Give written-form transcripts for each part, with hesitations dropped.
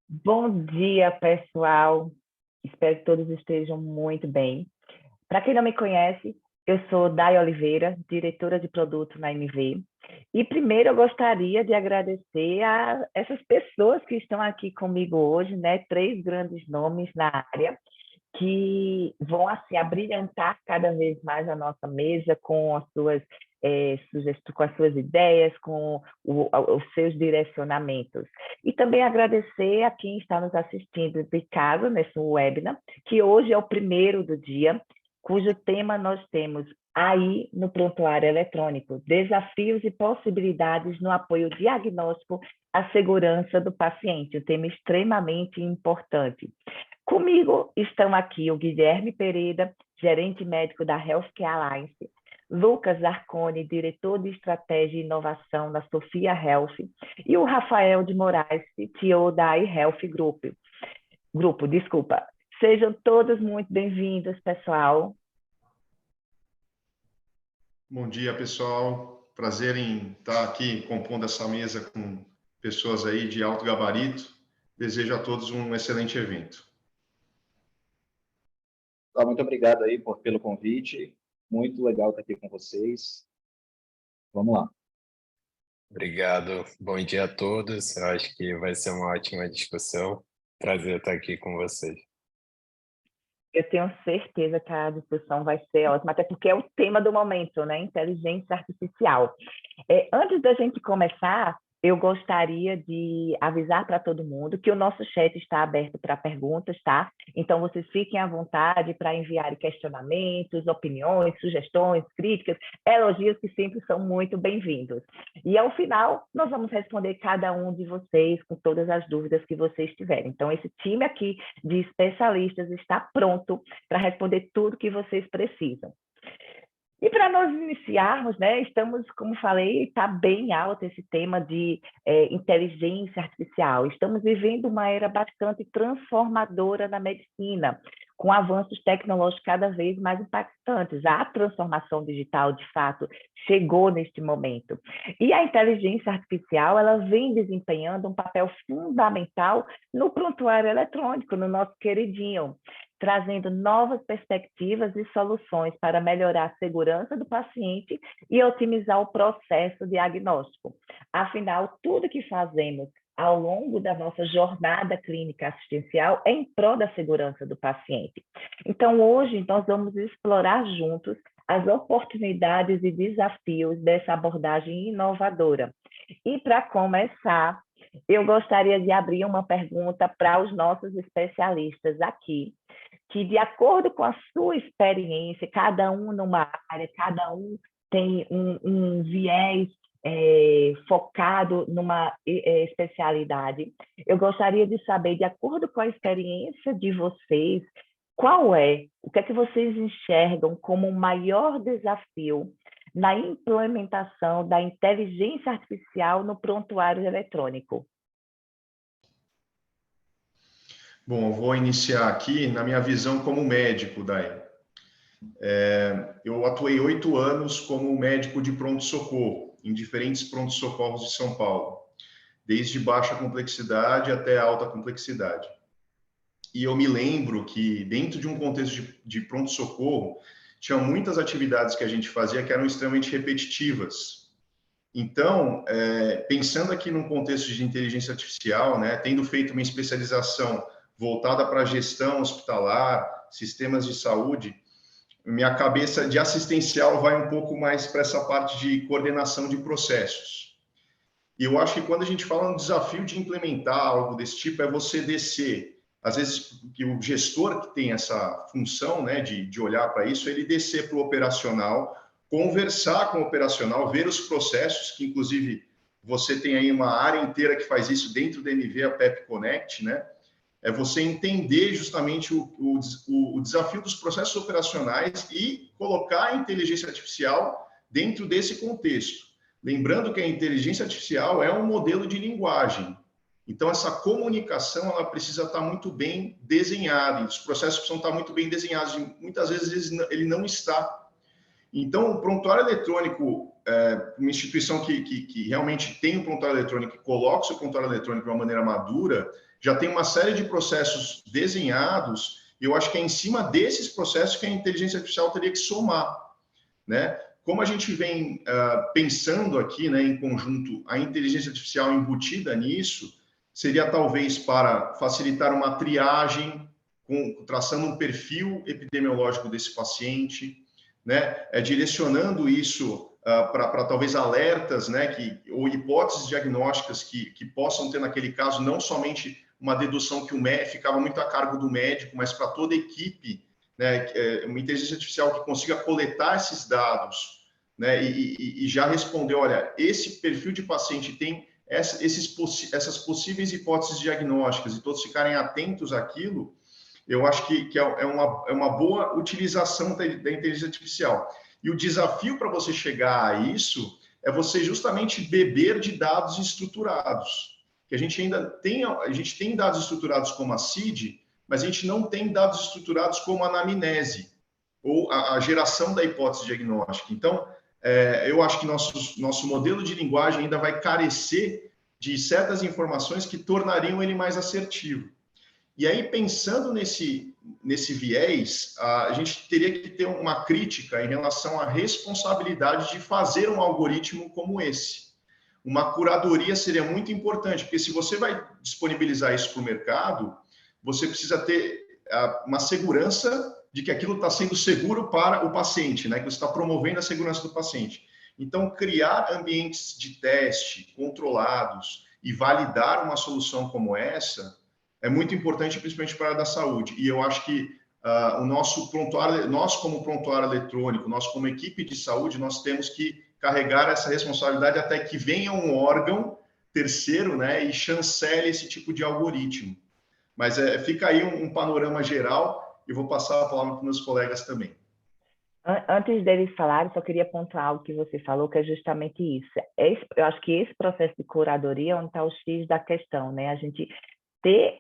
Bom dia, pessoal. Espero que todos estejam muito bem. Para quem não me conhece, eu sou Day Oliveira, diretora de produto na MV. E primeiro eu gostaria de agradecer a essas pessoas que estão aqui comigo hoje, né? Três grandes nomes na área que vão assim abrilhantar cada vez mais a nossa mesa com as suas com as suas ideias, com os seus direcionamentos. E também agradecer a quem está nos assistindo de casa nesse webinar, que hoje é o primeiro do dia, cujo tema nós temos aí no prontuário eletrônico, desafios e possibilidades no apoio diagnóstico à segurança do paciente, um tema extremamente importante. Comigo estão aqui o Guilherme Pereira, gerente médico da Healthcare Alliance, Lucas Arconi, diretor de estratégia e inovação da Sofia Health, e o Rafael de Moraes, CTO da iHealth Grupo, desculpa. Sejam todos muito bem-vindos, pessoal. Bom dia, pessoal. Prazer em estar aqui compondo essa mesa com pessoas aí de alto gabarito. Desejo a todos um excelente evento. Muito obrigado aí pelo convite. Muito legal estar aqui com vocês. Vamos lá. Obrigado. Bom dia a todos. Eu acho que vai ser uma ótima discussão. Prazer estar aqui com vocês. Eu tenho certeza que a discussão vai ser ótima, até porque é o tema do momento, né? Inteligência artificial. Antes da gente começar, eu gostaria de avisar para todo mundo que o nosso chat está aberto para perguntas, tá? Então, vocês fiquem à vontade para enviar questionamentos, opiniões, sugestões, críticas, elogios que sempre são muito bem-vindos. E, ao final, nós vamos responder cada um de vocês com todas as dúvidas que vocês tiverem. Então, esse time aqui de especialistas está pronto para responder tudo que vocês precisam. E para nós iniciarmos, né, estamos, como falei, está bem alto esse tema de inteligência artificial. Estamos vivendo uma era bastante transformadora na medicina, com avanços tecnológicos cada vez mais impactantes. A transformação digital, de fato, chegou neste momento. E a inteligência artificial, ela vem desempenhando um papel fundamental no prontuário eletrônico, no nosso queridinho, trazendo novas perspectivas e soluções para melhorar a segurança do paciente e otimizar o processo diagnóstico. Afinal, tudo que fazemos ao longo da nossa jornada clínica assistencial é em prol da segurança do paciente. Então, hoje, nós vamos explorar juntos as oportunidades e desafios dessa abordagem inovadora. E, para começar, eu gostaria de abrir uma pergunta para os nossos especialistas aqui, que, de acordo com a sua experiência, cada um numa área, cada um tem um viés focado numa especialidade. Eu gostaria de saber, de acordo com a experiência de vocês, o que é que vocês enxergam como o maior desafio na implementação da inteligência artificial no prontuário eletrônico? Bom, eu vou iniciar aqui na minha visão como médico, Day. Eu atuei 8 anos como médico de pronto-socorro, em diferentes pronto-socorros de São Paulo, desde baixa complexidade até alta complexidade. E eu me lembro que, dentro de um contexto de pronto-socorro, tinha muitas atividades que a gente fazia que eram extremamente repetitivas. Então, pensando aqui num contexto de inteligência artificial, né, tendo feito uma especialização voltada para a gestão hospitalar, sistemas de saúde, minha cabeça de assistencial vai um pouco mais para essa parte de coordenação de processos. E eu acho que quando a gente fala no desafio de implementar algo desse tipo, é você descer. Às vezes, que o gestor que tem essa função, né, de olhar para isso, ele descer para o operacional, conversar com o operacional, ver os processos, que inclusive você tem aí uma área inteira que faz isso dentro do MV, a PEP Connect, né? É você entender justamente o desafio dos processos operacionais e colocar a inteligência artificial dentro desse contexto. Lembrando que a inteligência artificial é um modelo de linguagem. Então, essa comunicação ela precisa estar muito bem desenhada, e os processos precisam estar muito bem desenhados, e muitas vezes ele não está. Então, o prontuário eletrônico, uma instituição que realmente tem um prontuário eletrônico, que coloca o seu prontuário eletrônico de uma maneira madura, já tem uma série de processos desenhados, e eu acho que é em cima desses processos que a inteligência artificial teria que somar, né? Como a gente vem pensando aqui, né, em conjunto, a inteligência artificial embutida nisso, seria talvez para facilitar uma triagem, traçando um perfil epidemiológico desse paciente, né, direcionando isso para talvez alertas, né, ou hipóteses diagnósticas que possam ter naquele caso não somente uma dedução que o médico ficava muito a cargo do médico, mas para toda a equipe, né, uma inteligência artificial que consiga coletar esses dados, né, e já responder, olha, esse perfil de paciente tem essas possíveis hipóteses diagnósticas e todos ficarem atentos àquilo. Eu acho que é uma boa utilização da inteligência artificial. E o desafio para você chegar a isso é você justamente beber de dados estruturados. Que a gente tem dados estruturados como a CID, mas a gente não tem dados estruturados como a anamnese, ou a geração da hipótese diagnóstica. Então, eu acho que nosso modelo de linguagem ainda vai carecer de certas informações que tornariam ele mais assertivo. E aí, pensando nesse viés, a gente teria que ter uma crítica em relação à responsabilidade de fazer um algoritmo como esse. Uma curadoria seria muito importante, porque se você vai disponibilizar isso para o mercado, você precisa ter uma segurança de que aquilo está sendo seguro para o paciente, né? Que você está promovendo a segurança do paciente. Então, criar ambientes de teste controlados e validar uma solução como essa é muito importante, principalmente para a área da saúde. E eu acho que o nosso prontuário, nós como prontuário eletrônico, nós como equipe de saúde, nós temos que carregar essa responsabilidade até que venha um órgão terceiro, né, e chancele esse tipo de algoritmo. Mas fica aí um panorama geral e vou passar a palavra para meus colegas também. Antes deles falarem, só queria pontuar algo que você falou, que é justamente isso. Eu acho que esse processo de curadoria é onde está o X da questão, né? A gente ter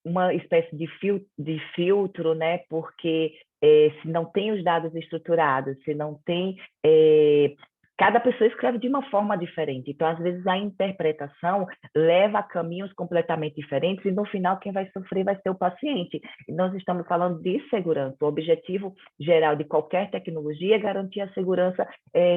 uma espécie de filtro, né? Porque se não tem os dados estruturados, se não tem... cada pessoa escreve de uma forma diferente. Então, às vezes, a interpretação leva a caminhos completamente diferentes e, no final, quem vai sofrer vai ser o paciente. E nós estamos falando de segurança. O objetivo geral de qualquer tecnologia é garantir a segurança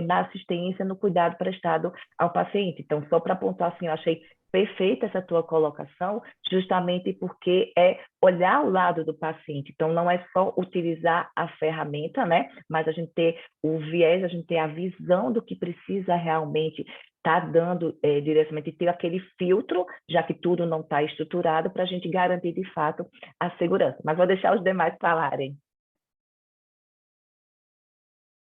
na assistência, no cuidado prestado ao paciente. Então, só para pontuar, assim, eu achei perfeita essa tua colocação, justamente porque é olhar o lado do paciente. Então, não é só utilizar a ferramenta, né? Mas a gente ter o viés, a gente ter a visão do que precisa realmente estar dando diretamente, ter aquele filtro, já que tudo não está estruturado, para a gente garantir, de fato, a segurança. Mas vou deixar os demais falarem.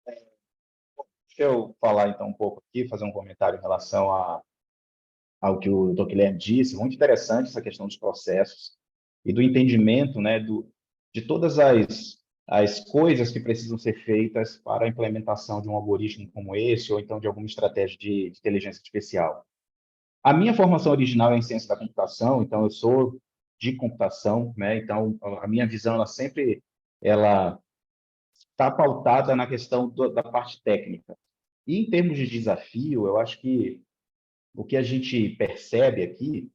Deixa eu falar, então, um pouco aqui, fazer um comentário em relação ao que o Dr. Guilherme disse. Muito interessante essa questão dos processos e do entendimento, né, de todas as coisas que precisam ser feitas para a implementação de um algoritmo como esse, ou então de alguma estratégia de inteligência artificial. A minha formação original é em ciência da computação, então eu sou de computação, né? Então a minha visão ela está pautada na questão da parte técnica. E em termos de desafio, eu acho que o que a gente percebe aqui...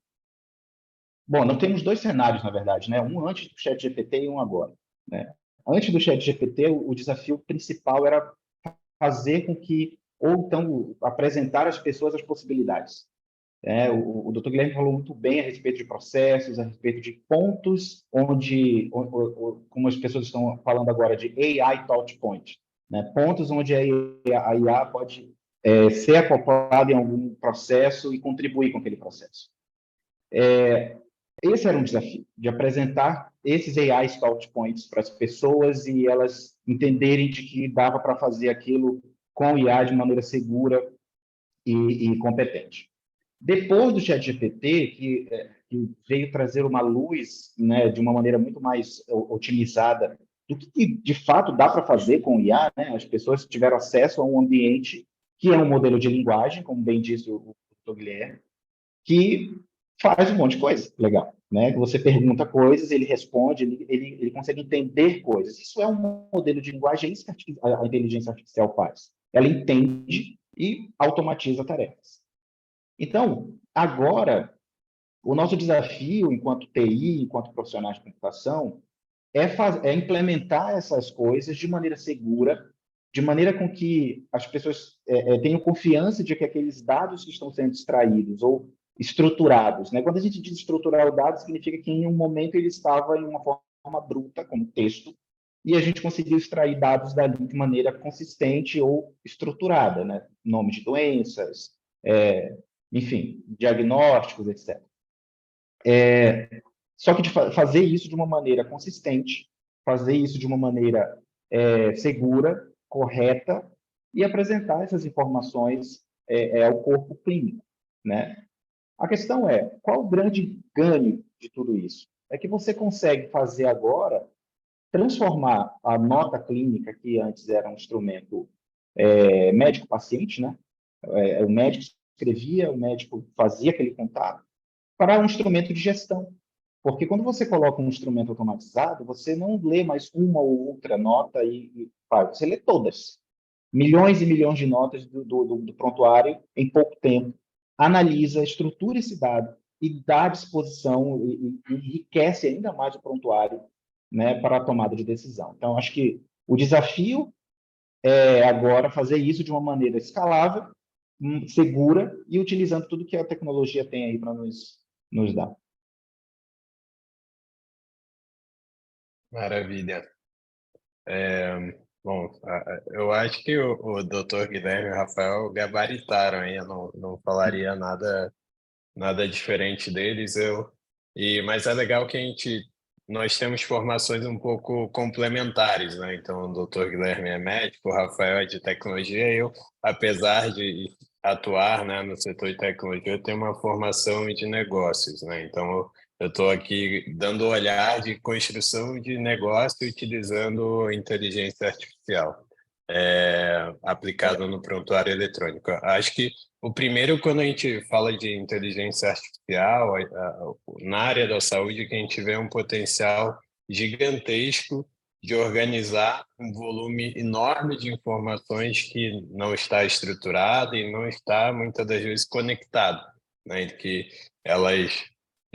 Bom, nós temos dois cenários, na verdade, né? Um antes do ChatGPT e um agora, né? Antes do ChatGPT, o desafio principal era fazer com que, ou então apresentar às pessoas as possibilidades. O Dr. Guilherme falou muito bem a respeito de processos, a respeito de pontos onde, como as pessoas estão falando agora, de AI touch point, né? Pontos onde a IA pode ser acoplada em algum processo e contribuir com aquele processo. Esse era um desafio, de apresentar esses AI touch points para as pessoas e elas entenderem de que dava para fazer aquilo com IA de maneira segura e competente. Depois do ChatGPT, que veio trazer uma luz, né, de uma maneira muito mais otimizada do que de fato dá para fazer com IA, né? As pessoas tiveram acesso a um ambiente que é um modelo de linguagem, como bem disse o Dr. Guilherme, que faz um monte de coisa legal, né? Você pergunta coisas, ele responde, ele consegue entender coisas. Isso é um modelo de linguagem, é isso que a inteligência artificial faz. ela entende e automatiza tarefas. Então, agora, o nosso desafio enquanto TI, enquanto profissionais de computação, é implementar essas coisas de maneira segura, de maneira com que as pessoas tenham confiança de que aqueles dados que estão sendo extraídos ou estruturados, né? Quando a gente diz estruturar o dado, significa que em um momento ele estava em uma forma bruta, como texto, e a gente conseguiu extrair dados dali de maneira consistente ou estruturada, né? Nome de doenças, enfim, diagnósticos, etc. Só que de fazer isso de uma maneira consistente, fazer isso de uma maneira segura, correta, e apresentar essas informações ao corpo clínico, né? A questão é, qual o grande ganho de tudo isso? É que você consegue fazer agora, transformar a nota clínica, que antes era um instrumento médico-paciente, né? O médico escrevia, o médico fazia aquele contato, para um instrumento de gestão. Porque quando você coloca um instrumento automatizado, você não lê mais uma ou outra nota e faz, você lê todas. Milhões e milhões de notas do prontuário em pouco tempo. Analisa, estrutura esse dado e dá à disposição e enriquece ainda mais o prontuário, né, para a tomada de decisão. Então, acho que o desafio é agora fazer isso de uma maneira escalável, segura e utilizando tudo que a tecnologia tem aí para nos dar. Maravilha. Bom, eu acho que o Dr. Guilherme e o Rafael gabaritaram aí, eu não falaria nada diferente deles. Mas é legal que nós temos formações um pouco complementares, né? Então, o Dr. Guilherme é médico, o Rafael é de tecnologia, eu, apesar de atuar, né, no setor de tecnologia, eu tenho uma formação de negócios, né? Então, eu estou aqui dando olhar de construção de negócio utilizando inteligência artificial, aplicado no prontuário eletrônico. Acho que o primeiro, quando a gente fala de inteligência artificial, na área da saúde, que a gente vê um potencial gigantesco de organizar um volume enorme de informações que não está estruturado e não está, muitas das vezes, conectado, né? Que elas...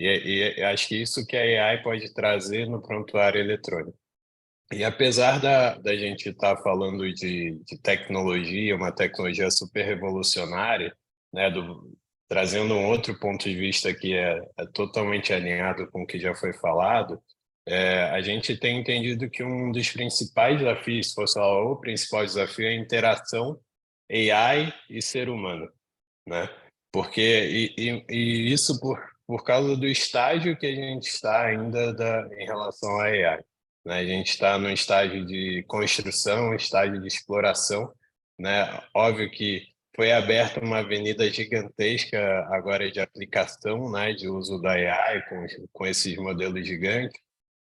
E acho que isso que a AI pode trazer no prontuário eletrônico. E apesar da gente estar falando de tecnologia, uma tecnologia super revolucionária, né, trazendo um outro ponto de vista que é totalmente alinhado com o que já foi falado, a gente tem entendido que um dos principais desafios, se fosse falar o principal desafio, é a interação AI e ser humano, né? Porque e isso por causa do estágio que a gente está ainda em relação à AI, né? A gente está no estágio de construção, estágio de exploração, né? Óbvio que foi aberta uma avenida gigantesca agora de aplicação, né? De uso da AI com esses modelos gigantes.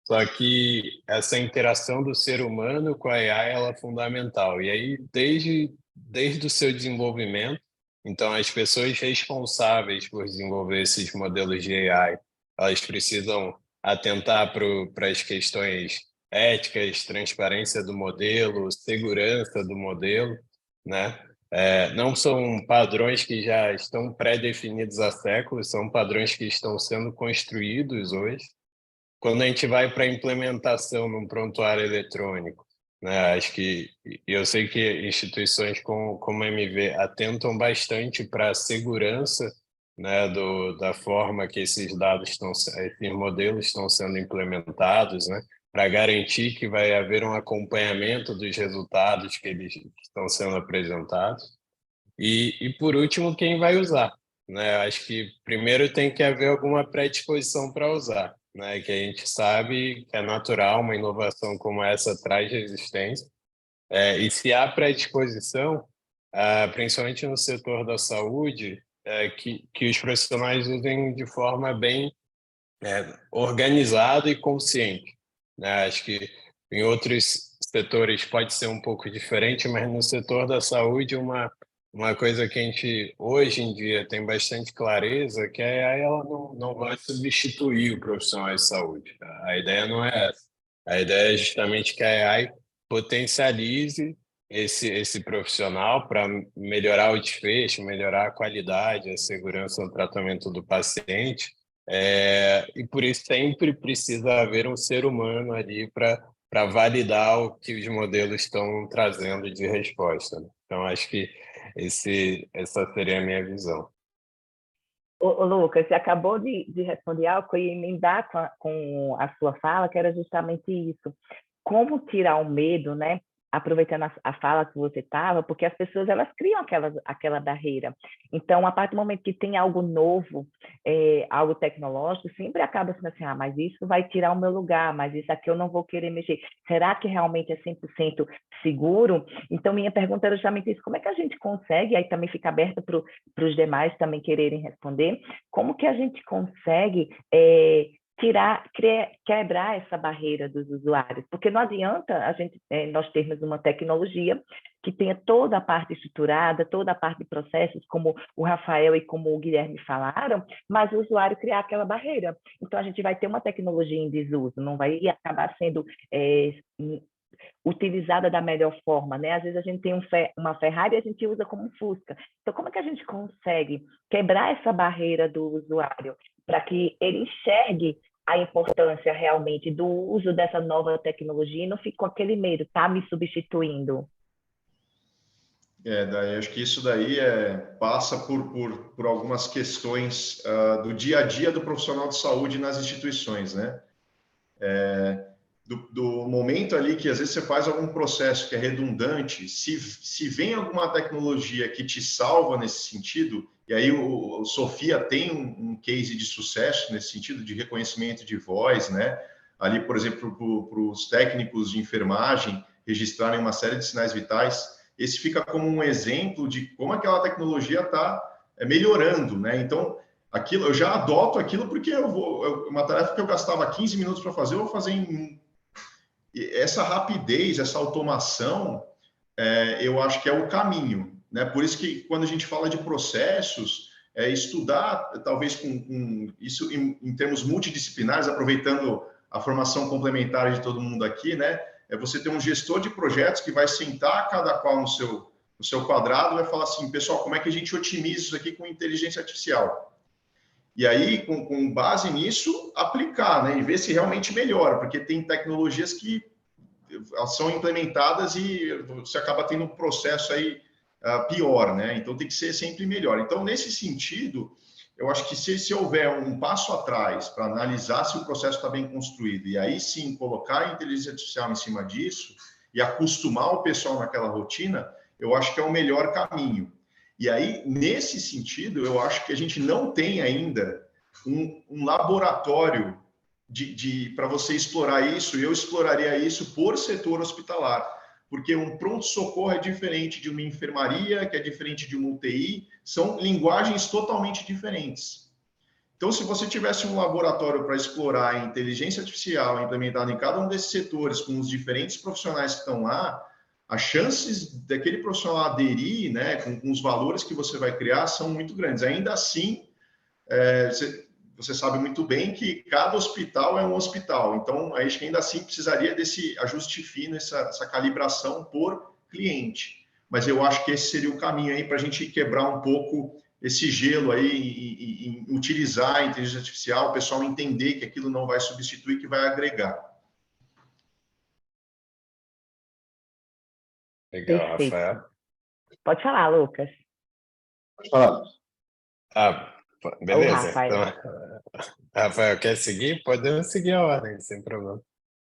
Só que essa interação do ser humano com a AI ela é fundamental. E aí, desde o seu desenvolvimento, então as pessoas responsáveis por desenvolver esses modelos de AI, elas precisam atentar para as questões éticas, transparência do modelo, segurança do modelo, né? Não são padrões que já estão pré-definidos há séculos, são padrões que estão sendo construídos hoje. Quando a gente vai para a implementação num prontuário eletrônico, né, acho que eu sei que instituições como a MV atentam bastante para a segurança, né, da forma que esses esses modelos estão sendo implementados, né, para garantir que vai haver um acompanhamento dos resultados que eles estão sendo apresentados. E por último, quem vai usar, né? Acho que primeiro tem que haver alguma predisposição para usar, né? Que a gente sabe que é natural, uma inovação como essa traz resistência. E se há predisposição, principalmente no setor da saúde, que os profissionais usem de forma bem organizada e consciente, né? Acho que em outros setores pode ser um pouco diferente, mas no setor da saúde, uma coisa que a gente, hoje em dia, tem bastante clareza, que a AI ela não vai substituir o profissional de saúde. A ideia não é essa. A ideia é justamente que a AI potencialize esse profissional para melhorar o desfecho, melhorar a qualidade, a segurança no tratamento do paciente, e por isso sempre precisa haver um ser humano ali para validar o que os modelos estão trazendo de resposta, né? Então, acho que essa seria a minha visão. Ô, Lucas, você acabou de responder algo que eu ia emendar com a sua fala, que era justamente isso. Como tirar o medo, né? Aproveitando a fala que você estava, porque as pessoas elas criam aquela barreira. Então, a partir do momento que tem algo novo, algo tecnológico, sempre acaba sendo assim, mas isso vai tirar o meu lugar, mas isso aqui eu não vou querer mexer. Será que realmente é 100% seguro? Então, minha pergunta era justamente isso, como é que a gente consegue, aí também fica aberta para os demais também quererem responder, como que a gente consegue quebrar essa barreira dos usuários, porque não adianta nós termos uma tecnologia que tenha toda a parte estruturada, toda a parte de processos, como o Rafael e como o Guilherme falaram, mas o usuário criar aquela barreira. Então, a gente vai ter uma tecnologia em desuso, não vai acabar sendo utilizada da melhor forma, né? Às vezes a gente tem uma Ferrari e a gente usa como um Fusca. Então, como é que a gente consegue quebrar essa barreira do usuário para que ele enxergue a importância realmente do uso dessa nova tecnologia e não fique com aquele medo, tá me substituindo? Daí, acho que isso daí passa por algumas questões do dia a dia do profissional de saúde nas instituições, né? Do momento ali que às vezes você faz algum processo que é redundante, se vem alguma tecnologia que te salva nesse sentido, e aí o Sofia tem um case de sucesso nesse sentido de reconhecimento de voz, né? Ali, por exemplo, para os técnicos de enfermagem registrarem uma série de sinais vitais, esse fica como um exemplo de como aquela tecnologia está melhorando, né? Então, aquilo, eu já adoto aquilo porque uma tarefa que eu gastava 15 minutos para fazer, eu vou fazer essa rapidez, essa automação, eu acho que é o caminho, né? Por isso que quando a gente fala de processos, estudar, talvez com isso em termos multidisciplinares, aproveitando a formação complementar de todo mundo aqui, né? Você ter um gestor de projetos que vai sentar cada qual no seu quadrado e vai falar assim, pessoal, como é que a gente otimiza isso aqui com inteligência artificial? E aí, com base nisso, aplicar, né? E ver se realmente melhora, porque tem tecnologias que são implementadas e você acaba tendo um processo aí pior, né? Então, tem que ser sempre melhor. Então, nesse sentido, eu acho que se houver um passo atrás para analisar se o processo está bem construído e aí sim colocar a inteligência artificial em cima disso e acostumar o pessoal naquela rotina, eu acho que é o melhor caminho. E aí, nesse sentido, eu acho que a gente não tem ainda um laboratório para você explorar isso, e eu exploraria isso por setor hospitalar, porque um pronto-socorro é diferente de uma enfermaria, que é diferente de uma UTI, são linguagens totalmente diferentes. Então, se você tivesse um laboratório para explorar a inteligência artificial implementada em cada um desses setores, com os diferentes profissionais que estão lá, as chances daquele profissional aderir, né, com os valores que você vai criar, são muito grandes. Ainda assim, você sabe muito bem que cada hospital é um hospital. Então, acho que ainda assim precisaria desse ajuste fino, essa calibração por cliente. Mas eu acho que esse seria o caminho aí para a gente quebrar um pouco esse gelo aí e utilizar a inteligência artificial, o pessoal entender que aquilo não vai substituir, que vai agregar. Legal, Perfeito. Rafael. Pode falar, Lucas. Pode falar. Ou Beleza. Rafael. Então, Rafael, quer seguir? Podemos seguir a ordem, sem problema.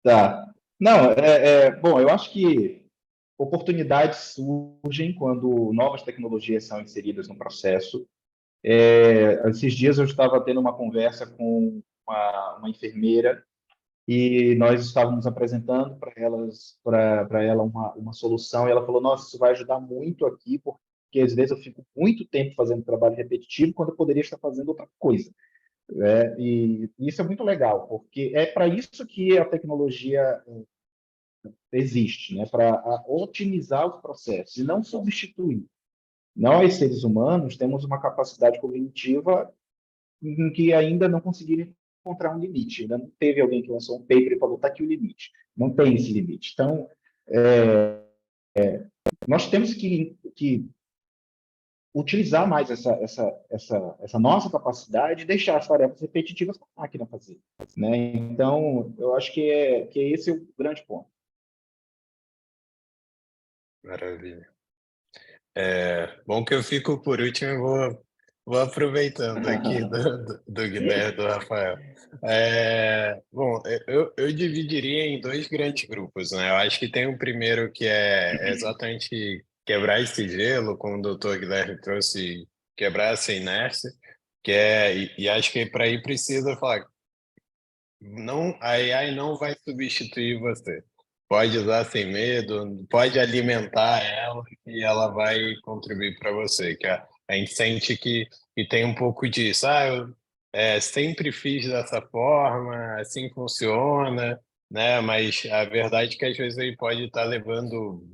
Tá. Não, bom, eu acho que oportunidades surgem quando novas tecnologias são inseridas no processo. Esses dias eu estava tendo uma conversa com uma enfermeira e nós estávamos apresentando para ela uma solução e ela falou, nossa, isso vai ajudar muito aqui, porque às vezes eu fico muito tempo fazendo trabalho repetitivo quando eu poderia estar fazendo outra coisa. E isso é muito legal, porque é para isso que a tecnologia existe, né? Para otimizar os processos e não substituir. Nós, seres humanos, temos uma capacidade cognitiva em que ainda não conseguiram encontrar um limite. Ainda não teve alguém que lançou um paper e falou, está aqui o limite. Não tem esse limite. Então, nós temos que utilizar mais essa nossa capacidade e deixar as tarefas repetitivas para a máquina fazer, né? Então, eu acho que esse é o grande ponto. Maravilha. Bom que eu fico por último e vou aproveitando aqui do Guilherme e do Rafael. Bom, eu dividiria em dois grandes grupos, né? Eu acho que tem um primeiro que é exatamente quebrar esse gelo, como o doutor Guilherme trouxe, quebrar essa inércia, e acho que para aí precisa falar, não, a AI não vai substituir você. Pode usar sem medo, pode alimentar ela e ela vai contribuir para você. A gente sente que tem um pouco disso. Eu sempre fiz dessa forma, assim funciona, né? Mas a verdade é que às vezes ele pode estar levando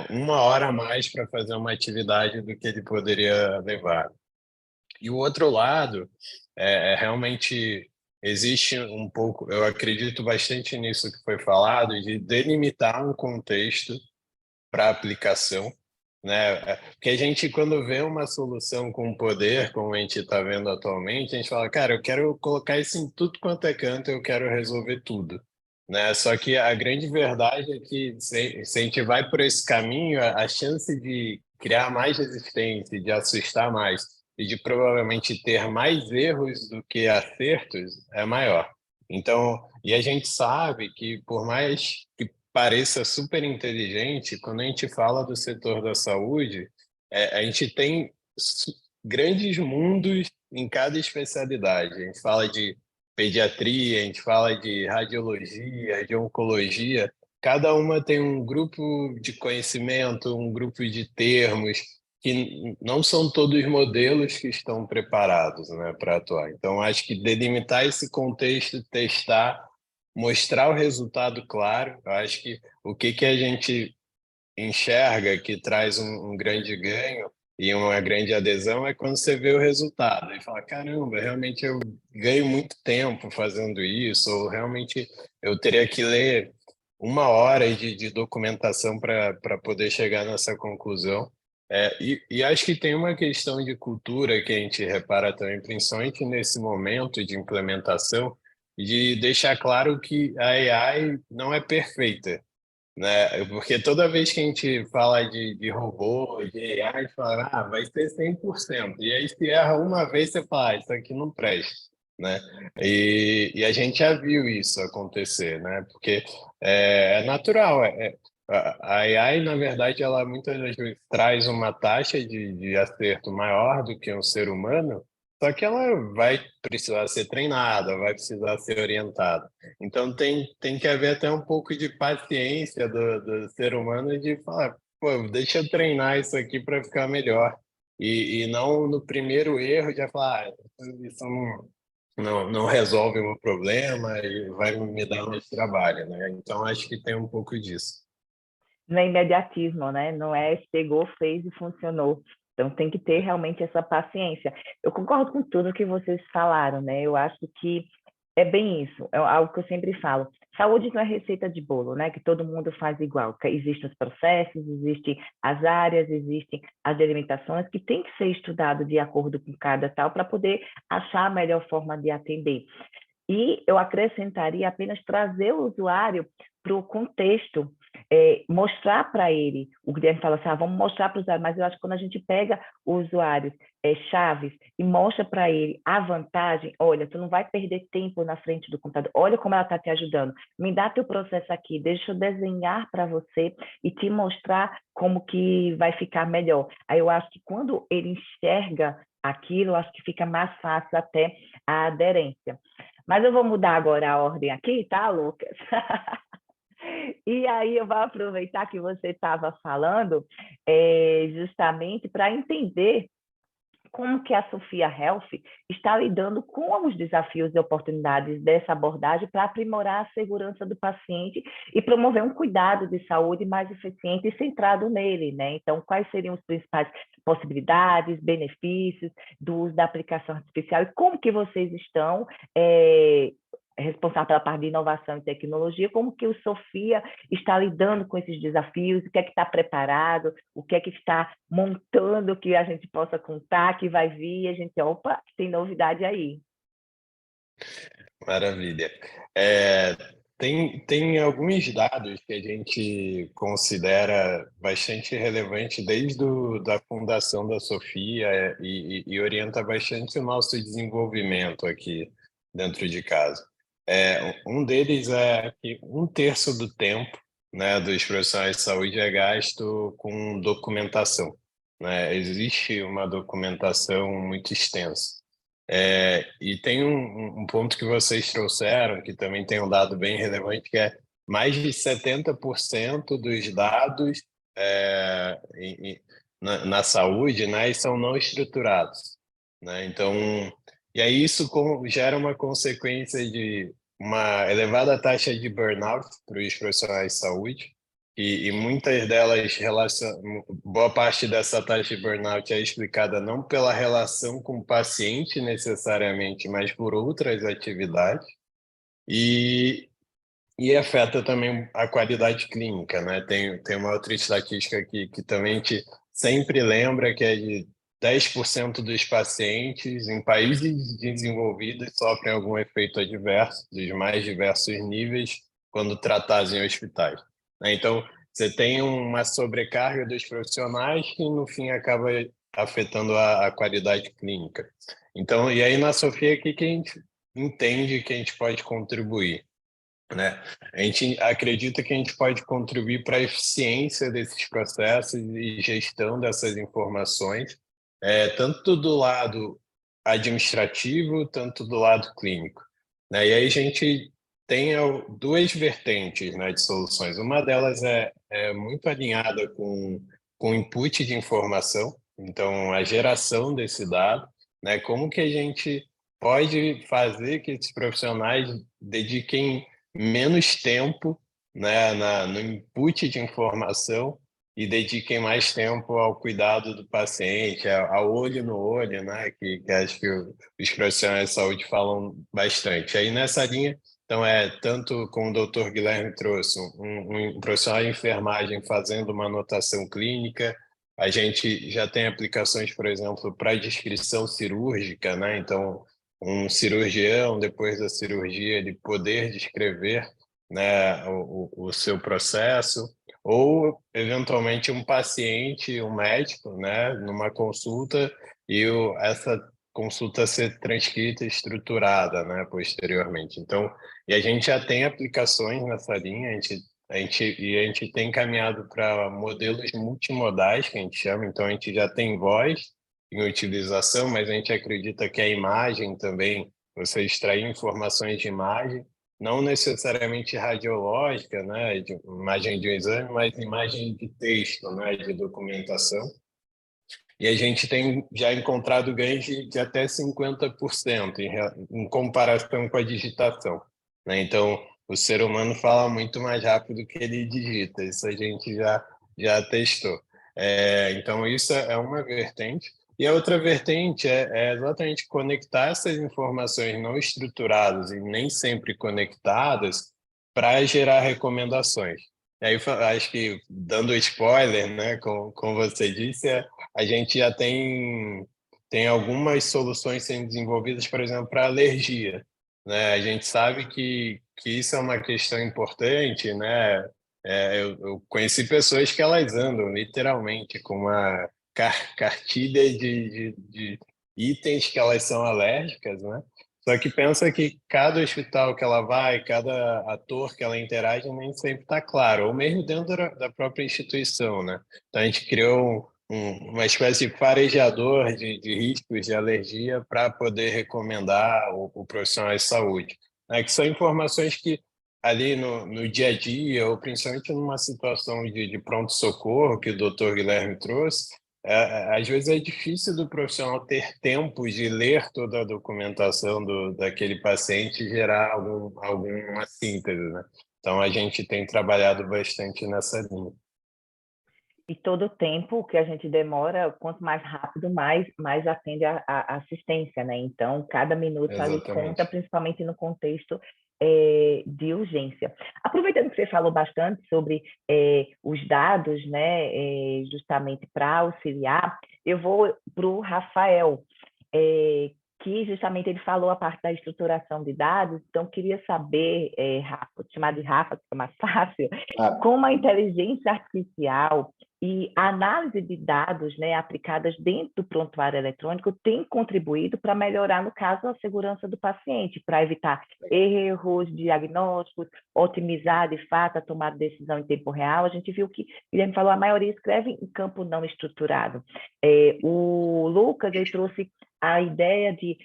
uma hora a mais para fazer uma atividade do que ele poderia levar. E o outro lado realmente existe um pouco, eu acredito bastante nisso que foi falado, de delimitar um contexto para aplicação, né? Porque a gente, quando vê uma solução com poder, como a gente está vendo atualmente, a gente fala, cara, eu quero colocar isso em tudo quanto é canto, eu quero resolver tudo. Né? Só que a grande verdade é que se a gente vai por esse caminho, a chance de criar mais resistência, de assustar mais e de provavelmente ter mais erros do que acertos é maior. Então, e a gente sabe que por mais que pareça super inteligente, quando a gente fala do setor da saúde, a gente tem grandes mundos em cada especialidade. A gente fala de pediatria, a gente fala de radiologia, de oncologia. Cada uma tem um grupo de conhecimento, um grupo de termos que não são todos modelos que estão preparados, né, para atuar. Então, acho que delimitar esse contexto, testar, mostrar o resultado claro. Eu acho que o que a gente enxerga que traz um grande ganho e uma grande adesão é quando você vê o resultado e fala, caramba, realmente eu ganho muito tempo fazendo isso, ou realmente eu teria que ler uma hora de documentação para poder chegar nessa conclusão. E acho que tem uma questão de cultura que a gente repara também, principalmente nesse momento de implementação, de deixar claro que a AI não é perfeita, né? Porque toda vez que a gente fala de robô, de AI, a gente fala, vai ser 100%. E aí, se erra uma vez, você fala, isso aqui não presta, né? E a gente já viu isso acontecer, né? Porque é natural. A AI, na verdade, ela muitas vezes traz uma taxa de acerto maior do que um ser humano, só que ela vai precisar ser treinada, vai precisar ser orientada. Então tem que haver até um pouco de paciência do ser humano de falar, pô, deixa eu treinar isso aqui para ficar melhor. E não no primeiro erro já falar, isso não resolve o meu problema e vai me dar mais trabalho, né? Então acho que tem um pouco disso. Não é imediatismo, né? Não é chegou, fez e funcionou. Então tem que ter realmente essa paciência. Eu concordo com tudo que vocês falaram, né? Eu acho que é bem isso, é algo que eu sempre falo. Saúde não é receita de bolo, né? Que todo mundo faz igual. Existem os processos, existem as áreas, existem as delimitações que tem que ser estudado de acordo com cada tal para poder achar a melhor forma de atender. E eu acrescentaria apenas trazer o usuário para o contexto, mostrar para ele. O Guilherme fala assim, vamos mostrar para o usuário, mas eu acho que quando a gente pega usuários chaves e mostra para ele a vantagem, olha, tu não vai perder tempo na frente do computador, olha como ela está te ajudando, me dá teu processo aqui, deixa eu desenhar para você e te mostrar como que vai ficar melhor. Aí eu acho que quando ele enxerga aquilo, eu acho que fica mais fácil até a aderência. Mas eu vou mudar agora a ordem aqui, tá, Lucas? E aí eu vou aproveitar que você estava falando justamente para entender como que a Sophia Health está lidando com os desafios e oportunidades dessa abordagem para aprimorar a segurança do paciente e promover um cuidado de saúde mais eficiente e centrado nele, né? Então, quais seriam as principais possibilidades, benefícios do uso da aplicação artificial e como que vocês estão responsável pela parte de inovação e tecnologia, como que o Sofia está lidando com esses desafios, o que é que está preparado, o que é que está montando que a gente possa contar, que vai vir, e a gente, opa, tem novidade aí. Maravilha. Tem alguns dados que a gente considera bastante relevante desde da fundação da Sofia e orienta bastante o nosso desenvolvimento aqui dentro de casa. Um deles é que 1/3 do tempo, né, dos profissionais de saúde é gasto com documentação, né? Existe uma documentação muito extensa. E tem um ponto que vocês trouxeram, que também tem um dado bem relevante, que é mais de 70% dos dados na saúde, né, são não estruturados, né? Então, e aí isso gera uma consequência de uma elevada taxa de burnout para os profissionais de saúde, e muitas delas, boa parte dessa taxa de burnout é explicada não pela relação com o paciente necessariamente, mas por outras atividades, e, e afeta também a qualidade clínica, né? Tem uma outra estatística que também te sempre lembra, que é de 10% dos pacientes em países desenvolvidos sofrem algum efeito adverso, dos mais diversos níveis, quando tratados em hospitais, né? Então, você tem uma sobrecarga dos profissionais que, no fim, acaba afetando a qualidade clínica. Então, e aí na Sofia, o que a gente entende que a gente pode contribuir, né? A gente acredita que a gente pode contribuir para a eficiência desses processos e gestão dessas informações, tanto do lado administrativo, tanto do lado clínico, né? E aí a gente tem duas vertentes, né, de soluções. Uma delas é muito alinhada com o input de informação, então a geração desse dado, né? Como que a gente pode fazer que esses profissionais dediquem menos tempo, né, no input de informação e dediquem mais tempo ao cuidado do paciente, ao olho no olho, né, que acho que os profissionais de saúde falam bastante. Aí nessa linha, então, tanto como o doutor Guilherme trouxe, um profissional de enfermagem fazendo uma anotação clínica, a gente já tem aplicações, por exemplo, para descrição cirúrgica, né? Então, um cirurgião, depois da cirurgia, ele poder descrever, né, o seu processo, ou, eventualmente, um paciente, um médico, né, numa consulta, e essa consulta ser transcrita e estruturada, né, posteriormente. Então, e a gente já tem aplicações nessa linha, a gente tem caminhado para modelos multimodais, que a gente chama, então a gente já tem voz em utilização, mas a gente acredita que a imagem também, você extrair informações de imagem, não necessariamente radiológica, né, de imagem de um exame, mas imagem de texto, né, de documentação. E a gente tem já encontrado ganhos de até 50% em comparação com a digitação, né? Então, o ser humano fala muito mais rápido que ele digita, isso a gente já testou. Então, isso é uma vertente. E a outra vertente é exatamente conectar essas informações não estruturadas e nem sempre conectadas para gerar recomendações. E aí, acho que, dando spoiler, né, como você disse, a gente já tem algumas soluções sendo desenvolvidas, por exemplo, para alergia, né? A gente sabe que isso é uma questão importante, né? Eu conheci pessoas que elas andam literalmente com uma cartilha de itens que elas são alérgicas, né? Só que pensa que cada hospital que ela vai, cada ator que ela interage, nem sempre está claro, ou mesmo dentro da própria instituição, né? Então a gente criou uma espécie de farejador de riscos de alergia para poder recomendar o profissional de saúde, né? Que são informações que ali no dia a dia, ou principalmente numa situação de pronto-socorro, que o doutor Guilherme trouxe, às vezes é difícil do profissional ter tempo de ler toda a documentação daquele paciente e gerar alguma síntese, né? Então, a gente tem trabalhado bastante nessa linha. E todo o tempo que a gente demora, quanto mais rápido, mais atende a assistência, né? Então, cada minuto ali conta, Exatamente. principalmente no contexto de urgência. Aproveitando que você falou bastante sobre os dados, né, justamente para auxiliar, eu vou para o Rafael, que justamente ele falou a parte da estruturação de dados, então queria saber, Rafa, vou te chamar de Rafa, que é mais fácil, como a inteligência artificial e a análise de dados, né, aplicadas dentro do prontuário eletrônico tem contribuído para melhorar, no caso, a segurança do paciente, para evitar erros diagnósticos, otimizar, de fato, a tomada de decisão em tempo real. A gente viu que, Guilherme falou, a maioria escreve em campo não estruturado. O Lucas, ele trouxe a ideia de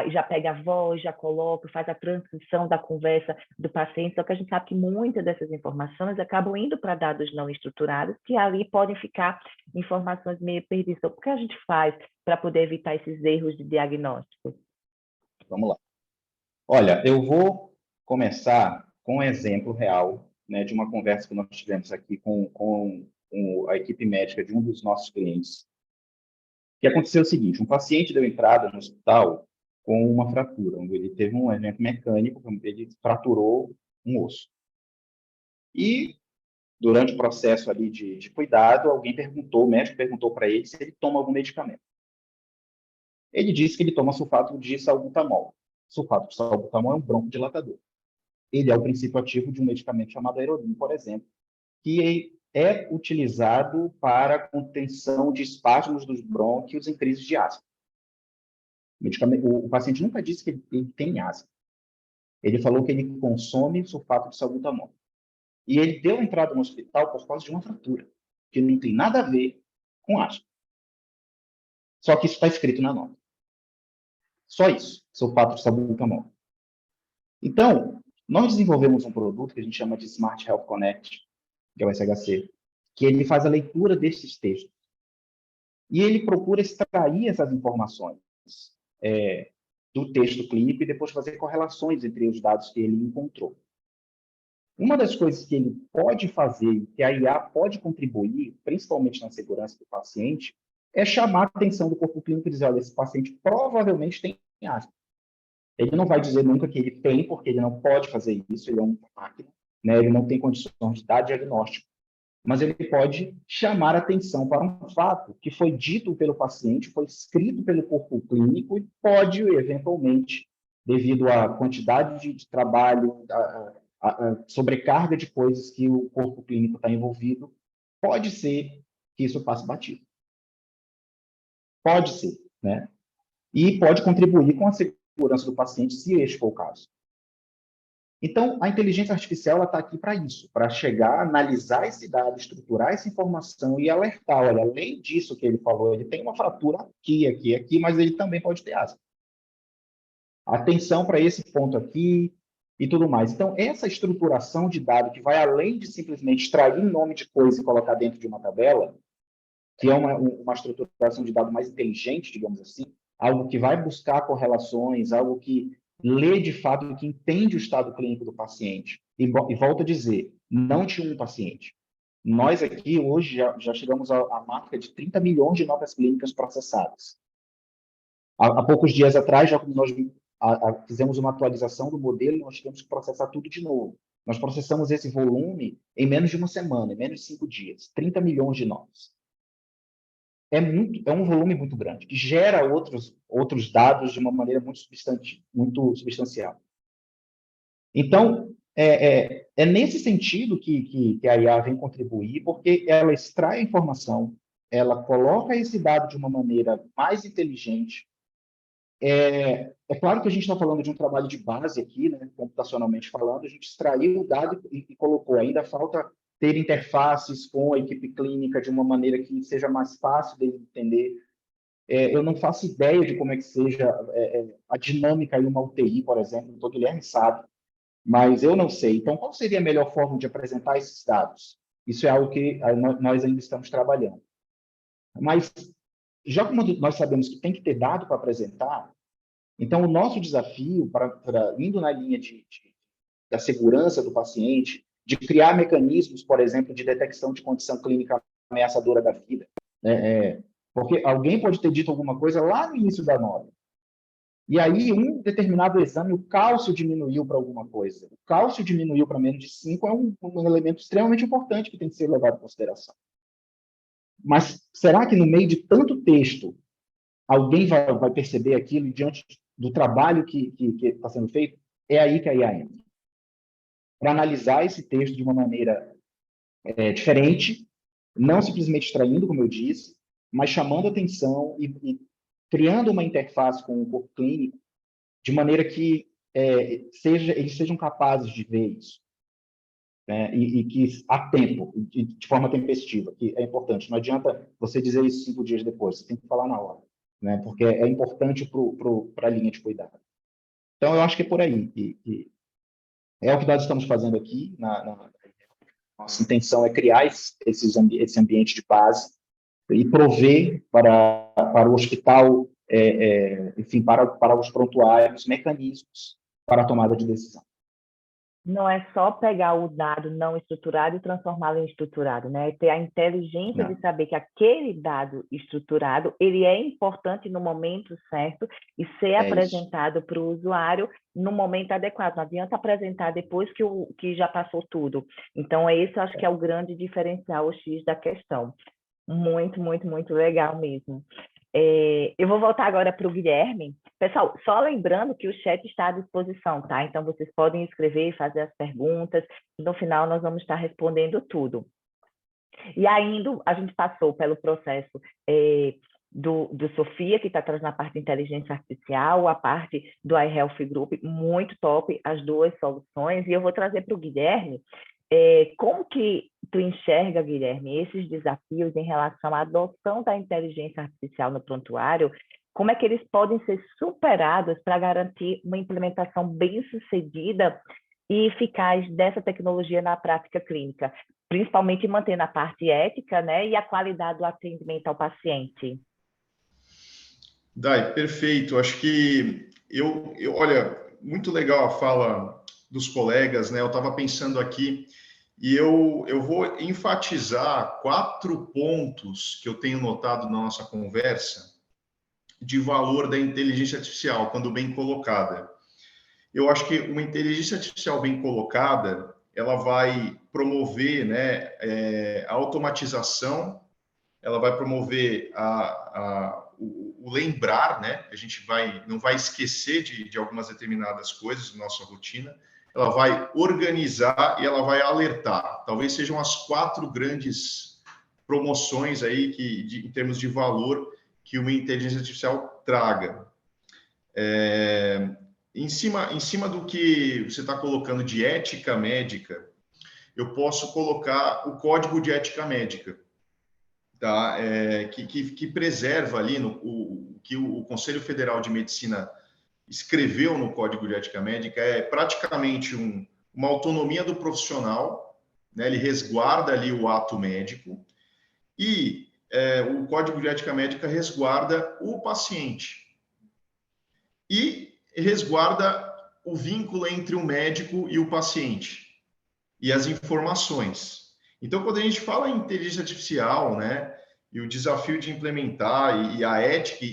já pega a voz, já coloca, faz a transcrição da conversa do paciente, só que a gente sabe que muitas dessas informações acabam indo para dados não estruturados, que ali podem ficar informações meio perdidas. Então, o que a gente faz para poder evitar esses erros de diagnóstico? Vamos lá. Olha, eu vou começar com um exemplo real, né, de uma conversa que nós tivemos aqui com a equipe médica de um dos nossos clientes, que aconteceu o seguinte: um paciente deu entrada no hospital com uma fratura, onde ele teve um evento mecânico, ele fraturou um osso. E, durante o processo ali de cuidado, o médico perguntou para ele se ele toma algum medicamento. Ele disse que ele toma sulfato de salbutamol. Sulfato de salbutamol é um broncodilatador. Ele é o princípio ativo de um medicamento chamado Aerodin, por exemplo, que é utilizado para a contenção de espasmos dos brônquios em crises de asma. O paciente nunca disse que ele tem asma. Ele falou que ele consome sulfato de salbutamol. E ele deu entrada no hospital por causa de uma fratura, que não tem nada a ver com asma. Só que isso está escrito na nota. Só isso, sulfato de salbutamol. Então, nós desenvolvemos um produto que a gente chama de Smart Health Connect, que é o SHC, que ele faz a leitura desses textos. E ele procura extrair essas informações do texto clínico e depois fazer correlações entre os dados que ele encontrou. Uma das coisas que ele pode fazer, que a IA pode contribuir, principalmente na segurança do paciente, é chamar a atenção do corpo clínico e dizer: olha, esse paciente provavelmente tem asma. Ele não vai dizer nunca que ele tem, porque ele não pode fazer isso, ele é uma máquina, né? Ele não tem condições de dar diagnóstico. Mas ele pode chamar atenção para um fato que foi dito pelo paciente, foi escrito pelo corpo clínico e pode, eventualmente, devido à quantidade de trabalho, a sobrecarga de coisas que o corpo clínico está envolvido, pode ser que isso passe batido. Pode ser, né? E pode contribuir com a segurança do paciente, se este for o caso. Então, a inteligência artificial está aqui para isso, para chegar, analisar esse dado, estruturar essa informação e alertar: olha, além disso que ele falou, ele tem uma fratura aqui, mas ele também pode ter asma. Atenção para esse ponto aqui e tudo mais. Então, essa estruturação de dado que vai além de simplesmente extrair nome de coisa e colocar dentro de uma tabela, que é uma estruturação de dado mais inteligente, digamos assim, algo que vai buscar correlações, algo que lê de fato, que entende o estado clínico do paciente. E volto a dizer, não de um paciente. Nós aqui, hoje, já chegamos à marca de 30 milhões de notas clínicas processadas. Há poucos dias atrás, já nós fizemos uma atualização do modelo, nós tivemos que processar tudo de novo. Nós processamos esse volume em menos de uma semana, em menos de 5 dias. 30 milhões de notas. É um volume muito grande, que gera outros dados de uma maneira muito substancial. Então, é nesse sentido que a IA vem contribuir, porque ela extrai a informação, ela coloca esse dado de uma maneira mais inteligente. É claro que a gente está falando de um trabalho de base aqui, né, computacionalmente falando, a gente extraiu o dado e colocou. Ainda falta ter interfaces com a equipe clínica de uma maneira que seja mais fácil de entender. Eu não faço ideia de como é que seja a dinâmica em uma UTI, por exemplo, o Guilherme sabe, mas eu não sei. Então, qual seria a melhor forma de apresentar esses dados? Isso é algo que nós ainda estamos trabalhando. Mas, já como nós sabemos que tem que ter dado para apresentar, então o nosso desafio, indo na linha da segurança do paciente, de criar mecanismos, por exemplo, de detecção de condição clínica ameaçadora da vida. Porque alguém pode ter dito alguma coisa lá no início da nota. E aí, um determinado exame, o cálcio diminuiu para alguma coisa. O cálcio diminuiu para menos de 5 é um elemento extremamente importante que tem que ser levado em consideração. Mas será que no meio de tanto texto, alguém vai perceber aquilo diante do trabalho que está sendo feito? É aí que a IA entra. Para analisar esse texto de uma maneira diferente, não simplesmente extraindo, como eu disse, mas chamando atenção e criando uma interface com o corpo clínico de maneira que eles sejam capazes de ver isso, né? E que há tempo, de forma tempestiva, que é importante. Não adianta você dizer isso 5 dias depois, você tem que falar na hora, né? Porque é importante para a linha de cuidado. Então, eu acho que é por aí. É o que nós estamos fazendo aqui. Nossa intenção é criar esse ambiente de base e prover para o hospital, enfim, para os prontuários, mecanismos para a tomada de decisão. Não é só pegar o dado não estruturado e transformá-lo em estruturado, né? É ter a inteligência de saber que aquele dado estruturado, ele é importante no momento certo e ser apresentado para o usuário no momento adequado. Não adianta apresentar depois que já passou tudo. Então, esse eu acho que é o grande diferencial, o X da questão. Muito, muito, muito legal mesmo. Eu vou voltar agora para o Guilherme. Pessoal, só lembrando que o chat está à disposição, tá? Então, vocês podem escrever e fazer as perguntas. E no final, nós vamos estar respondendo tudo. E ainda, a gente passou pelo processo do Sofia, que está trazendo a parte de inteligência artificial, a parte do iHealth Group, muito top, as duas soluções. E eu vou trazer para o Guilherme como que tu enxerga, Guilherme, esses desafios em relação à adoção da inteligência artificial no prontuário, como é que eles podem ser superados para garantir uma implementação bem-sucedida e eficaz dessa tecnologia na prática clínica, principalmente mantendo a parte ética, né, e a qualidade do atendimento ao paciente? Dai, perfeito. Acho que olha, muito legal a fala dos colegas, né? Eu estava pensando aqui e eu vou enfatizar 4 pontos que eu tenho notado na nossa conversa de valor da inteligência artificial, quando bem colocada. Eu acho que uma inteligência artificial bem colocada, ela vai promover, né, a automatização, ela vai promover o lembrar, né? A gente não vai esquecer de algumas determinadas coisas da nossa rotina. Ela vai organizar e ela vai alertar. Talvez sejam as 4 grandes promoções aí em termos de valor que uma inteligência artificial traga. Em cima do que você está colocando de ética médica, eu posso colocar o código de ética médica, tá? Que preserva ali que o Conselho Federal de Medicina escreveu no Código de Ética Médica, é praticamente uma autonomia do profissional, né? Ele resguarda ali o ato médico e o Código de Ética Médica resguarda o paciente e resguarda o vínculo entre o médico e o paciente e as informações. Então, quando a gente fala em inteligência artificial, né, e o desafio de implementar e a ética,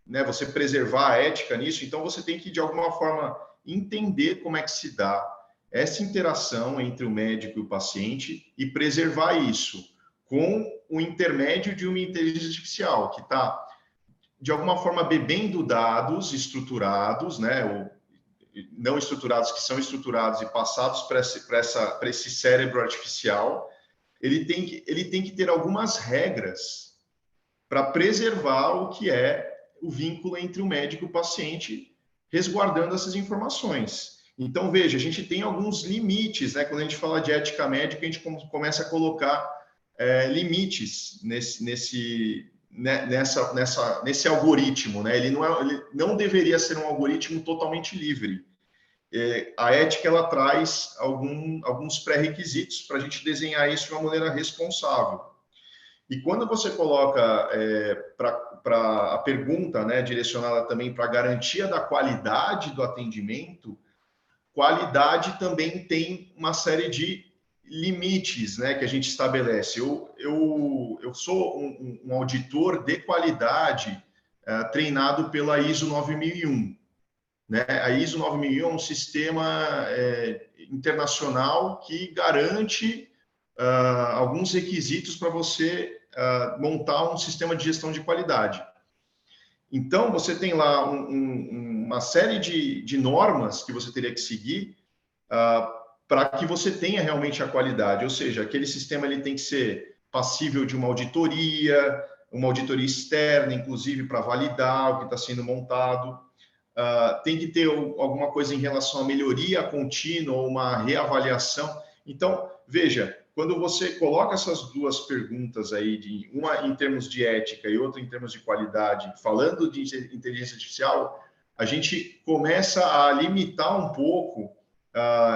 né, você preservar a ética nisso, então você tem que, de alguma forma, entender como é que se dá essa interação entre o médico e o paciente e preservar isso com o intermédio de uma inteligência artificial, que está, de alguma forma, bebendo dados estruturados, né, ou não estruturados, que são estruturados e passados para esse cérebro artificial. Ele tem que ter algumas regras para preservar o que é o vínculo entre o médico e o paciente, resguardando essas informações. Então, veja, a gente tem alguns limites, né? Quando a gente fala de ética médica, a gente começa a colocar limites nesse algoritmo, né? Ele não deveria ser um algoritmo totalmente livre. A ética, ela traz alguns pré-requisitos para a gente desenhar isso de uma maneira responsável. E quando você coloca para a pergunta, né, direcionada também para a garantia da qualidade do atendimento, qualidade também tem uma série de limites, né, que a gente estabelece. Eu sou um auditor de qualidade treinado pela ISO 9001. né? A ISO 9001 é um sistema internacional que garante alguns requisitos para você montar um sistema de gestão de qualidade. Então, você tem lá uma série de normas que você teria que seguir para que você tenha realmente a qualidade. Ou seja, aquele sistema ele tem que ser passível de uma auditoria externa, inclusive, para validar o que está sendo montado. Tem que ter alguma coisa em relação à melhoria contínua, ou uma reavaliação. Então, veja, quando você coloca essas duas perguntas aí, uma em termos de ética e outra em termos de qualidade, falando de inteligência artificial, a gente começa a limitar um pouco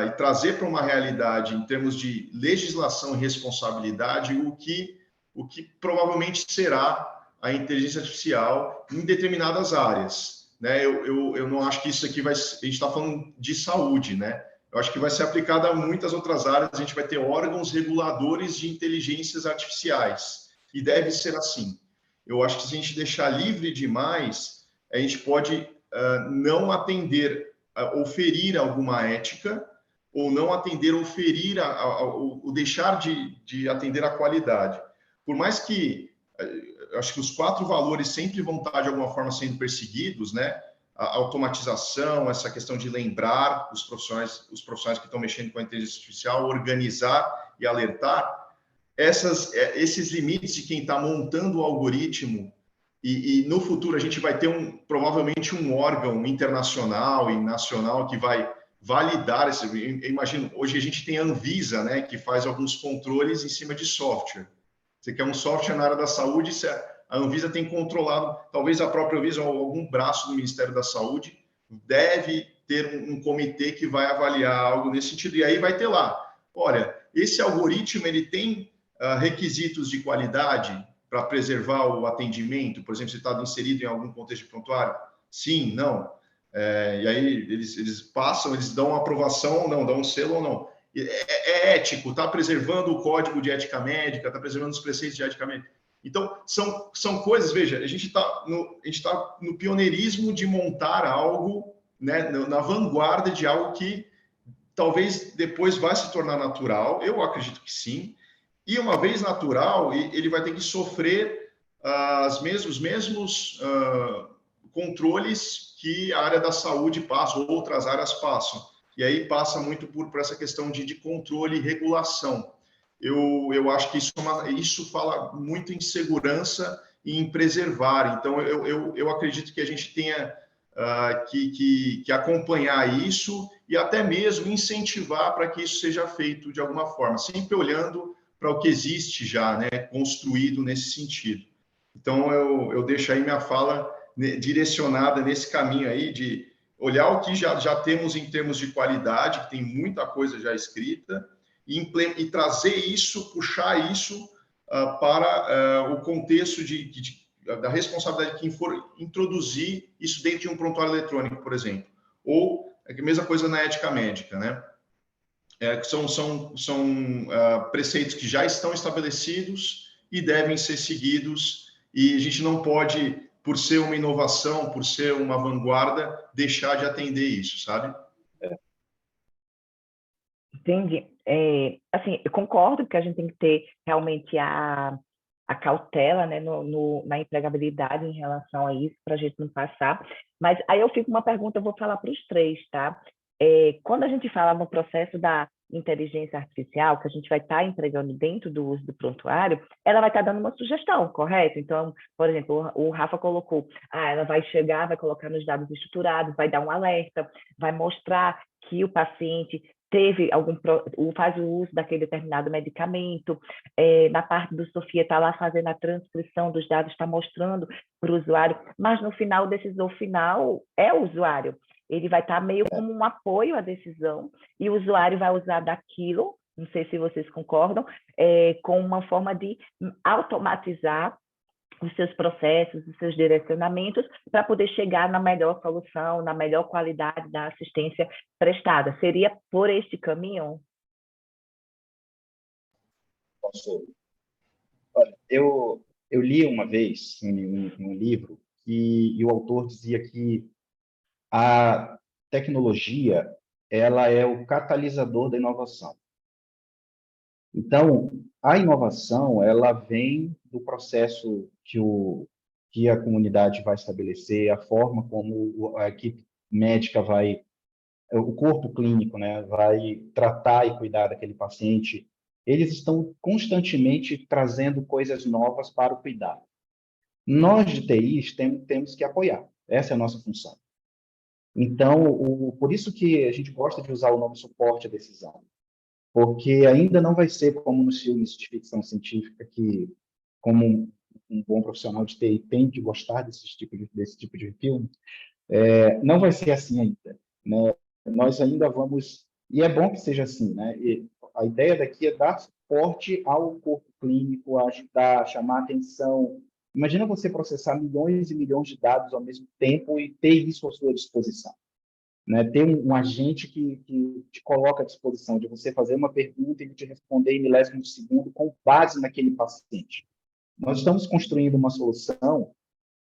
e trazer para uma realidade, em termos de legislação e responsabilidade, o que provavelmente será a inteligência artificial em determinadas áreas, né? Eu não acho que isso aqui a gente está falando de saúde, né? Eu acho que vai ser aplicado a muitas outras áreas. A gente vai ter órgãos reguladores de inteligências artificiais e deve ser assim. Eu acho que se a gente deixar livre demais, a gente pode não atender ou ferir alguma ética, ou não atender ou ferir ou deixar de atender a qualidade. Por mais que acho que os 4 valores sempre vão estar de alguma forma sendo perseguidos, né? A automatização, essa questão de lembrar os profissionais que estão mexendo com a inteligência artificial, organizar e alertar, esses limites de quem está montando o algoritmo, e no futuro a gente vai ter provavelmente um órgão internacional e nacional que vai validar esse. Eu imagino, hoje a gente tem a Anvisa, né, que faz alguns controles em cima de software. Você quer um software na área da saúde, a Anvisa tem controlado, talvez a própria Anvisa ou algum braço do Ministério da Saúde deve ter um comitê que vai avaliar algo nesse sentido. E aí vai ter lá, olha, esse algoritmo ele tem requisitos de qualidade para preservar o atendimento, por exemplo, se está inserido em algum contexto de prontuário? Sim, não. E aí eles passam, eles dão uma aprovação ou não, dão um selo ou não. É ético, está preservando o código de ética médica, está preservando os preceitos de ética médica. Então, são coisas, veja, a gente está no pioneirismo de montar algo, né, na vanguarda de algo que talvez depois vai se tornar natural, eu acredito que sim, e uma vez natural, ele vai ter que sofrer os mesmos controles que a área da saúde passa, ou outras áreas passam. E aí passa muito por essa questão de controle e regulação. Eu acho que isso fala muito em segurança e em preservar. Então, eu acredito que a gente tenha que acompanhar isso e até mesmo incentivar para que isso seja feito de alguma forma, sempre olhando para o que existe já, né, construído nesse sentido. Então, eu deixo aí minha fala direcionada nesse caminho aí de olhar o que já temos em termos de qualidade, que tem muita coisa já escrita, e trazer isso, puxar isso para o contexto da responsabilidade de quem for introduzir isso dentro de um prontuário eletrônico, por exemplo. Ou a mesma coisa na ética médica, né? São preceitos que já estão estabelecidos e devem ser seguidos, e a gente não pode, por ser uma inovação, por ser uma vanguarda, deixar de atender isso, sabe? Entendi. Assim, eu concordo que a gente tem que ter realmente a cautela, né, na empregabilidade em relação a isso, para a gente não passar. Mas aí eu fico uma pergunta, eu vou falar para os 3, tá? Quando a gente fala no processo da inteligência artificial, que a gente vai estar entregando dentro do uso do prontuário, ela vai estar dando uma sugestão, correto? Então, por exemplo, o Rafa colocou, ela vai chegar, vai colocar nos dados estruturados, vai dar um alerta, vai mostrar que o paciente faz o uso daquele determinado medicamento, na parte do Sofia está lá fazendo a transcrição dos dados, está mostrando para o usuário, mas no final, o decisor final é o usuário. Ele vai estar meio como um apoio à decisão e o usuário vai usar daquilo, não sei se vocês concordam, com uma forma de automatizar os seus processos, os seus direcionamentos, para poder chegar na melhor solução, na melhor qualidade da assistência prestada. Seria por este caminho? Olha, eu li uma vez em um livro e o autor dizia que tecnologia, ela é o catalisador da inovação. Então, a inovação, ela vem do processo que a comunidade vai estabelecer, a forma como a equipe médica o corpo clínico, né, vai tratar e cuidar daquele paciente. Eles estão constantemente trazendo coisas novas para o cuidado. Nós de TIs temos que apoiar. Essa é a nossa função. Então, por isso que a gente gosta de usar o nome suporte à decisão, porque ainda não vai ser como nos filmes de ficção científica, que, como um bom profissional de TI tem de gostar desse tipo de filme, não vai ser assim ainda, né? Nós ainda vamos, e é bom que seja assim, né? E a ideia daqui é dar suporte ao corpo clínico, ajudar, chamar atenção. Imagina você processar milhões e milhões de dados ao mesmo tempo e ter isso à sua disposição, né? Ter um agente que te coloca à disposição de você fazer uma pergunta e ele te responder em milésimos de segundo com base naquele paciente. Nós estamos construindo uma solução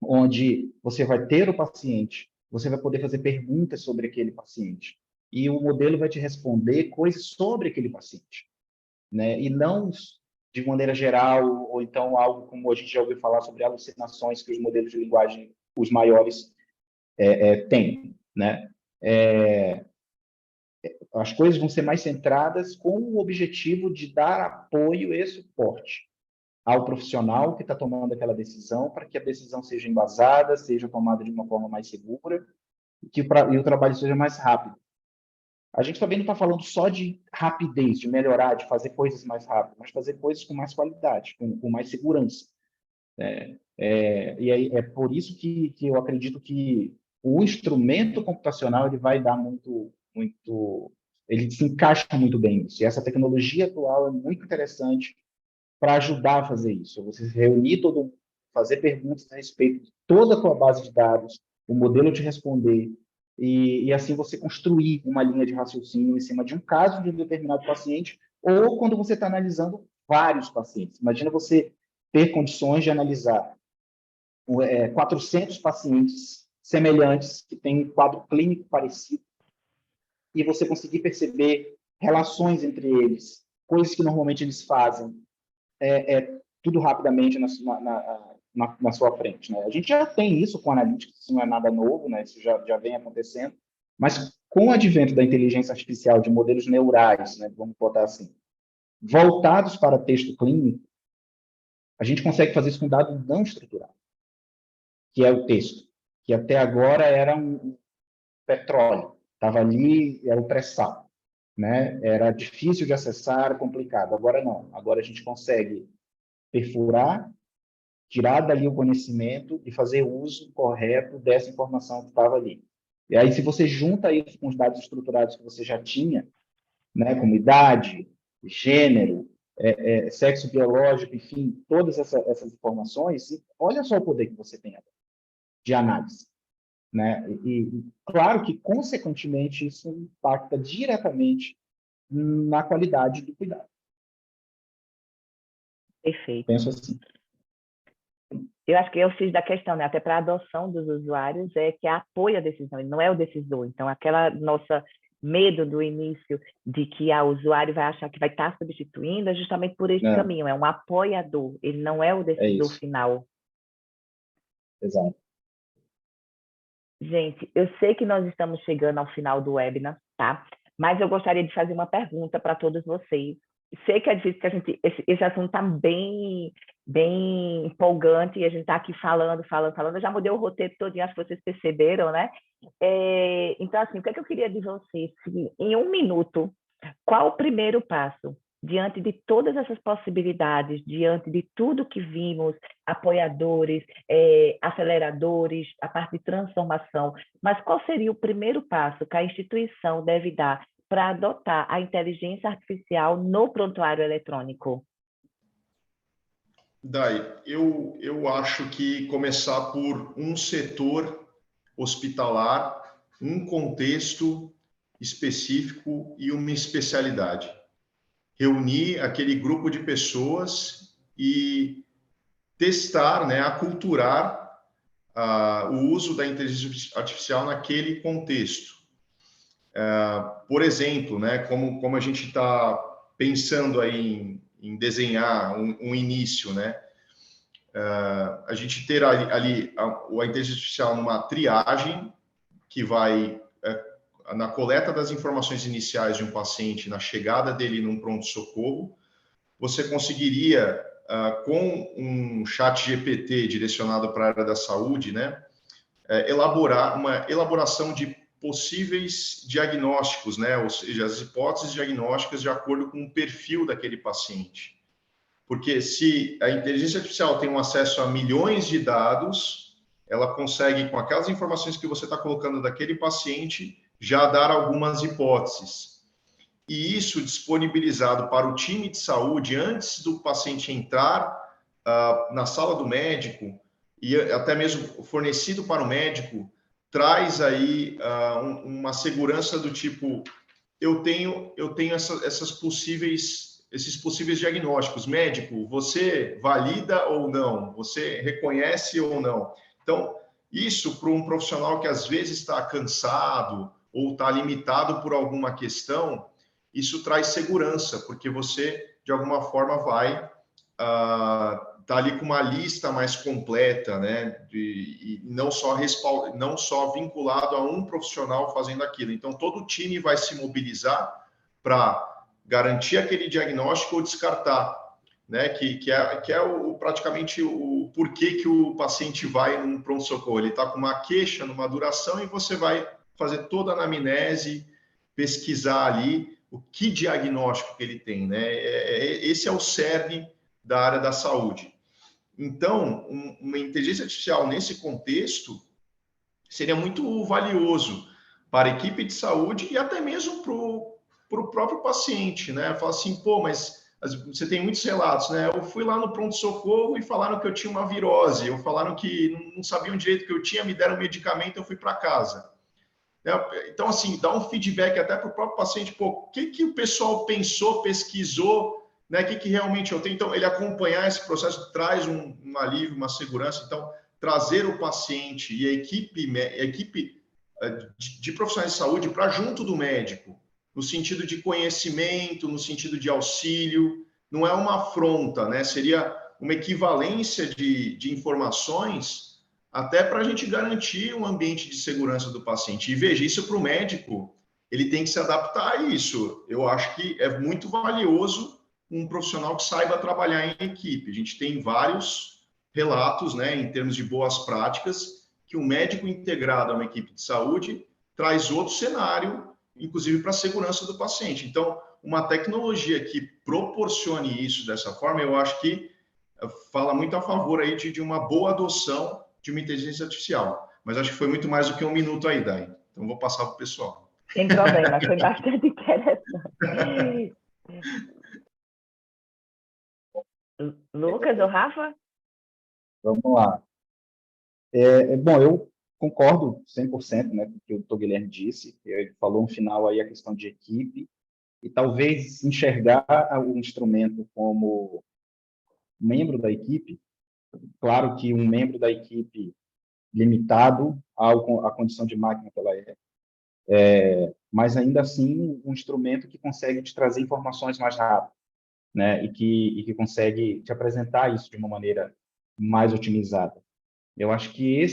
onde você vai ter o paciente, você vai poder fazer perguntas sobre aquele paciente e o modelo vai te responder coisas sobre aquele paciente, né? E não de maneira geral, ou então algo como a gente já ouviu falar sobre alucinações que os modelos de linguagem, os maiores, têm, né? As coisas vão ser mais centradas com o objetivo de dar apoio e suporte ao profissional que está tomando aquela decisão, para que a decisão seja embasada, seja tomada de uma forma mais segura e o trabalho seja mais rápido. A gente também não está falando só de rapidez, de melhorar, de fazer coisas mais rápido, mas fazer coisas com mais qualidade, com mais segurança. E aí, é por isso que eu acredito que o instrumento computacional ele vai dar ele se encaixa muito bem nisso. E essa tecnologia atual é muito interessante para ajudar a fazer isso. Você reunir todo mundo, fazer perguntas a respeito de toda a tua base de dados, o modelo te responder, e assim você construir uma linha de raciocínio em cima de um caso de um determinado paciente, ou quando você está analisando vários pacientes. Imagina você ter condições de analisar 400 pacientes semelhantes, que têm um quadro clínico parecido, e você conseguir perceber relações entre eles, coisas que normalmente eles fazem, tudo rapidamente na sua frente, né? A gente já tem isso com analytics, isso não é nada novo, né? Isso já vem acontecendo, mas com o advento da inteligência artificial, de modelos neurais, né? Vamos botar assim, voltados para texto clínico, a gente consegue fazer isso com dado não estruturado, que é o texto, que até agora era um petróleo, estava ali, era o pré-sal, né? Era difícil de acessar, complicado. Agora não, agora a gente consegue perfurar, tirar dali o conhecimento e fazer uso correto dessa informação que estava ali. E aí, se você junta isso com os dados estruturados que você já tinha, né, como idade, gênero, sexo biológico, enfim, todas essas informações, olha só o poder que você tem de análise, né? E claro que, consequentemente, isso impacta diretamente na qualidade do cuidado. Perfeito. Penso assim. Eu acho que eu fiz da questão, né? Até para a adoção dos usuários, que apoia a decisão, ele não é o decisor. Então, aquela nossa medo do início de que o usuário vai achar que vai estar substituindo é justamente por esse caminho, é um apoiador, ele não é o decisor final. Exato. Gente, eu sei que nós estamos chegando ao final do webinar, tá? Mas eu gostaria de fazer uma pergunta para todos vocês. Sei que é difícil, que esse assunto está bem empolgante e a gente está aqui falando. Eu já mudei o roteiro todo, acho que vocês perceberam, né? Então, assim, o que eu queria de vocês? Em 1 minuto, qual o primeiro passo? Diante de todas essas possibilidades, diante de tudo que vimos, apoiadores, aceleradores, a parte de transformação, mas qual seria o primeiro passo que a instituição deve dar para adotar a inteligência artificial no prontuário eletrônico? Dai, eu acho que começar por um setor hospitalar, um contexto específico e uma especialidade. Reunir aquele grupo de pessoas e testar, né, aculturar o uso da inteligência artificial naquele contexto. Por exemplo, né, como a gente está pensando aí em desenhar um início, né, a gente ter ali a inteligência artificial numa triagem que vai na coleta das informações iniciais de um paciente, na chegada dele num pronto-socorro. Você conseguiria, com um chat GPT direcionado para a área da saúde, né, elaborar uma elaboração de possíveis diagnósticos, né, ou seja, as hipóteses diagnósticas de acordo com o perfil daquele paciente. Porque se a inteligência artificial tem um acesso a milhões de dados, ela consegue, com aquelas informações que você está colocando daquele paciente, já dar algumas hipóteses. E isso disponibilizado para o time de saúde antes do paciente entrar na sala do médico, e até mesmo fornecido para o médico, traz aí uma segurança do tipo, eu tenho esses possíveis diagnósticos. Médico, você valida ou não? Você reconhece ou não? Então, isso para um profissional que às vezes está cansado ou está limitado por alguma questão, isso traz segurança, porque você, de alguma forma, vai tá ali com uma lista mais completa, né? E não só vinculado a um profissional fazendo aquilo. Então, todo o time vai se mobilizar para garantir aquele diagnóstico ou descartar, né? Que é praticamente o porquê que o paciente vai num pronto-socorro. Ele está com uma queixa, numa duração, e você vai fazer toda a anamnese, pesquisar ali o que diagnóstico que ele tem, né? Esse é o cerne da área da saúde. Então, uma inteligência artificial nesse contexto seria muito valioso para a equipe de saúde e até mesmo para o próprio paciente, né? Fala assim, pô, mas você tem muitos relatos, né? Eu fui lá no pronto-socorro e falaram que eu tinha uma virose, ou falaram que não sabiam direito que eu tinha, me deram medicamento, eu fui para casa. Então, assim, dá um feedback até para o próprio paciente, pô, o que o pessoal pensou, pesquisou, né? O que realmente eu tenho. Então, ele acompanhar esse processo traz um alívio, uma segurança. Então, trazer o paciente e a equipe de profissionais de saúde para junto do médico, no sentido de conhecimento, no sentido de auxílio, não é uma afronta, né? Seria uma equivalência de informações até para a gente garantir um ambiente de segurança do paciente. E veja, isso para o médico, ele tem que se adaptar a isso. Eu acho que é muito valioso um profissional que saiba trabalhar em equipe. A gente tem vários relatos, né, em termos de boas práticas, que um médico integrado a uma equipe de saúde traz outro cenário, inclusive para a segurança do paciente. Então, uma tecnologia que proporcione isso dessa forma, eu acho que fala muito a favor aí de uma boa adoção de uma inteligência artificial. Mas acho que foi muito mais do que um minuto aí, Dai. Então, vou passar para o pessoal. Sem problema, foi bastante interessante. Lucas ou Rafa? Vamos lá. Bom, eu concordo 100%, né, com o que o Dr. Guilherme disse. Ele falou no final aí a questão de equipe e talvez enxergar o instrumento como membro da equipe. Claro que um membro da equipe limitado à condição de máquina que ela mas ainda assim um instrumento que consegue te trazer informações mais rápido, né, e que consegue te apresentar isso de uma maneira mais otimizada. Eu acho que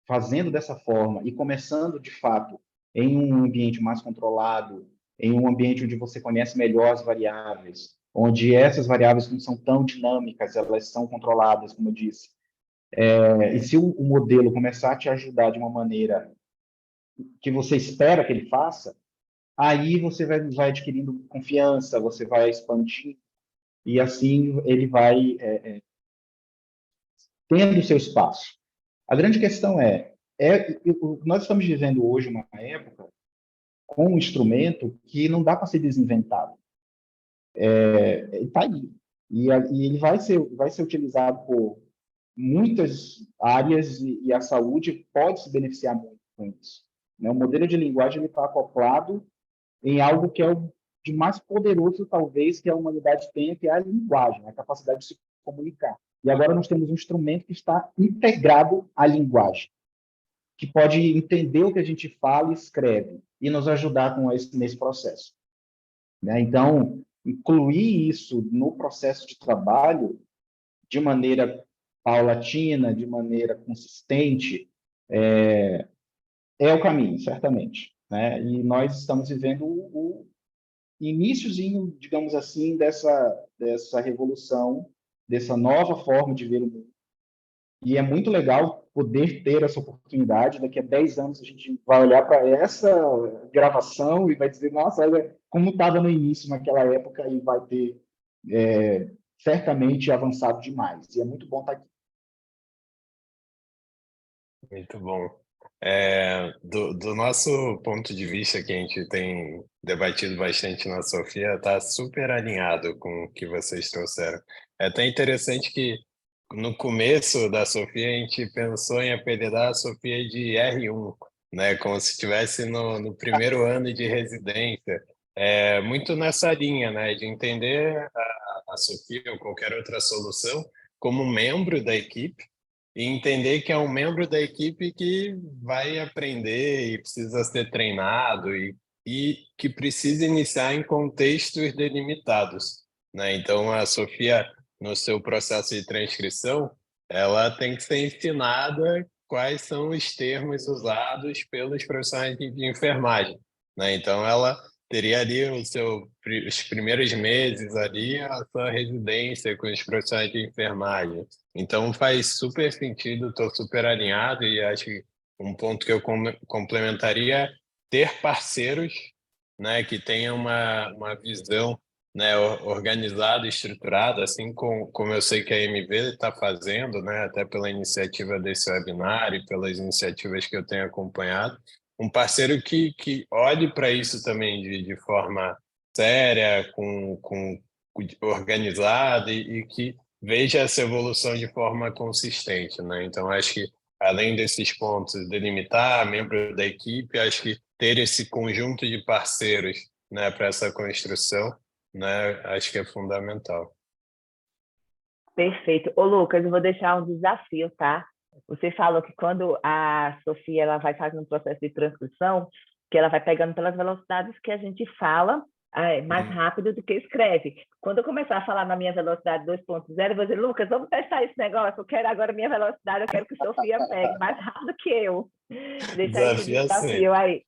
fazendo dessa forma e começando, de fato, em um ambiente mais controlado, em um ambiente onde você conhece melhor as variáveis, onde essas variáveis não são tão dinâmicas, elas são controladas, como eu disse. E se o modelo começar a te ajudar de uma maneira que você espera que ele faça, aí você vai adquirindo confiança, você vai expandir, e assim ele vai tendo o seu espaço. A grande questão nós estamos vivendo hoje uma época com um instrumento que não dá para ser desinventado. Ele está aí. E ele vai ser utilizado por muitas áreas e a saúde pode se beneficiar muito com isso. Né? O modelo de linguagem está acoplado em algo que é o de mais poderoso, talvez, que a humanidade tenha, que é a linguagem, a capacidade de se comunicar. E agora nós temos um instrumento que está integrado à linguagem. que pode entender o que a gente fala e escreve e nos ajudar nesse processo, né? Então, incluir isso no processo de trabalho de maneira paulatina, de maneira consistente, é o caminho, certamente, né? E nós estamos vivendo o iniciozinho, digamos assim, dessa revolução, dessa nova forma de ver o mundo. E é muito legal poder ter essa oportunidade. Daqui a 10 anos a gente vai olhar para essa gravação e vai dizer, nossa, olha como estava no início, naquela época, e vai ter certamente avançado demais. E é muito bom estar aqui. Muito bom. Do nosso ponto de vista, que a gente tem debatido bastante na Sofia, está super alinhado com o que vocês trouxeram. É até interessante que no começo da Sofia a gente pensou em apelidar a Sofia de R1, né? Como se estivesse no primeiro ano de residência. Muito nessa linha, né? De entender a Sofia ou qualquer outra solução como membro da equipe, e entender que é um membro da equipe que vai aprender e precisa ser treinado e que precisa iniciar em contextos delimitados, né? Então, a Sofia, no seu processo de transcrição, ela tem que ser ensinada quais são os termos usados pelos profissionais de enfermagem, né? Então, ela teria ali os primeiros meses ali, a sua residência com os profissionais de enfermagem. Então faz super sentido, estou super alinhado e acho que um ponto que eu complementaria é ter parceiros, né, que tenham uma visão, né, organizada e estruturada, assim como eu sei que a MV está fazendo, né, até pela iniciativa desse webinar e pelas iniciativas que eu tenho acompanhado, um parceiro que olhe para isso também de forma séria, organizada e que veja essa evolução de forma consistente, né? Então, acho que, além desses pontos, delimitar membro da equipe, acho que ter esse conjunto de parceiros, né, para essa construção, né, acho que é fundamental. Perfeito. Ô, Lucas, eu vou deixar um desafio, tá? Você falou que quando a Sofia ela vai fazendo um processo de transcrição, que ela vai pegando pelas velocidades que a gente fala mais rápido do que escreve. Quando eu começar a falar na minha velocidade 2.0, eu vou dizer, Lucas, vamos testar esse negócio, eu quero agora minha velocidade, eu quero que a Sofia pegue mais rápido que eu. Deixar esse desafio aí.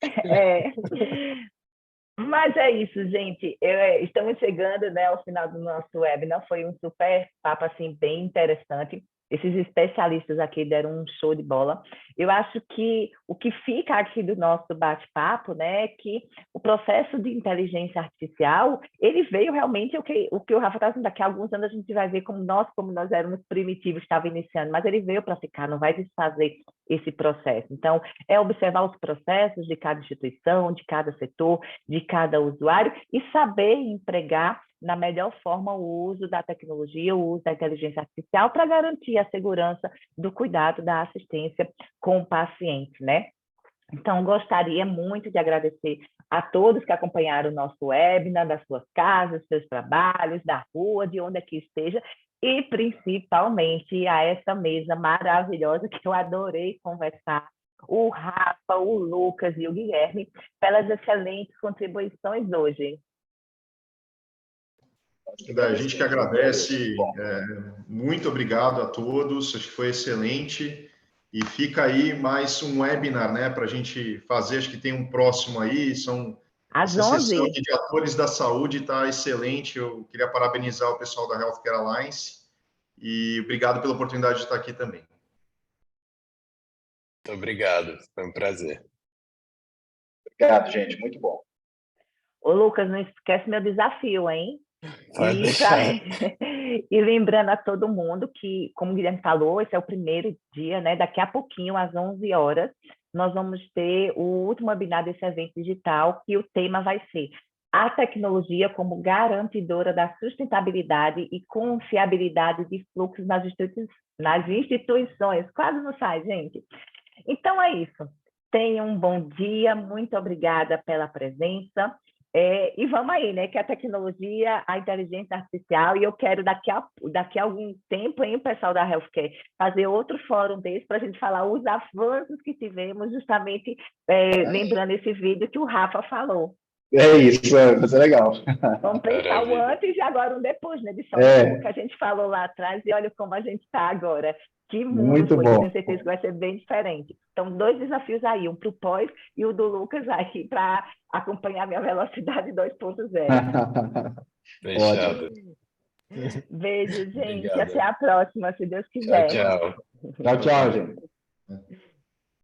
Mas é isso, gente. Estamos chegando, né, ao final do nosso webinar. Foi um super papo assim, bem interessante. Esses especialistas aqui deram um show de bola. Eu acho que o que fica aqui do nosso bate-papo, né, é que o processo de inteligência artificial, ele veio realmente o que o Rafa está dizendo, daqui a alguns anos a gente vai ver como nós éramos primitivos, estava iniciando, mas ele veio para ficar, não vai desfazer esse processo. Então, é observar os processos de cada instituição, de cada setor, de cada usuário e saber empregar na melhor forma o uso da tecnologia, o uso da inteligência artificial para garantir a segurança do cuidado da assistência com o paciente, né? Então, gostaria muito de agradecer a todos que acompanharam o nosso webinar, das suas casas, seus trabalhos, da rua, de onde é que esteja, e principalmente a essa mesa maravilhosa que eu adorei conversar, o Rafa, o Lucas e o Guilherme, pelas excelentes contribuições hoje. A gente que agradece, muito obrigado a todos, acho que foi excelente. E fica aí mais um webinar, né, para a gente fazer, acho que tem um próximo aí, essa sessão de atores da saúde está excelente, eu queria parabenizar o pessoal da Healthcare Alliance e obrigado pela oportunidade de estar aqui também. Muito obrigado, foi um prazer. Obrigado, gente, muito bom. Ô, Lucas, não esquece meu desafio, hein? Pode deixar. E lembrando a todo mundo que, como o Guilherme falou, esse é o primeiro dia, né? Daqui a pouquinho, às 11 horas, nós vamos ter o último webinar desse evento digital, que o tema vai ser a tecnologia como garantidora da sustentabilidade e confiabilidade de fluxos nas instituições. Quase não sai, gente. Então, é isso. Tenham um bom dia. Muito obrigada pela presença. E vamos aí, né? Que a tecnologia, a inteligência artificial, e eu quero daqui a algum tempo, hein, pessoal da Healthcare, fazer outro fórum desse para a gente falar os avanços que tivemos, justamente lembrando esse vídeo que o Rafa falou. É isso, vai ser legal. Vamos pensar o Maravilha. antes e agora um depois, né? De São Paulo, que a gente falou lá atrás, e olha como a gente está agora. Que mundo Muito foi, bom. tenho certeza que vai ser bem diferente. Então, 2 desafios aí, um para o pós e o do Lucas aí para acompanhar minha velocidade 2.0. Fechado. Beijo, gente. Obrigado. Até a próxima, se Deus Tchau, quiser. tchau. Tchau, tchau, gente.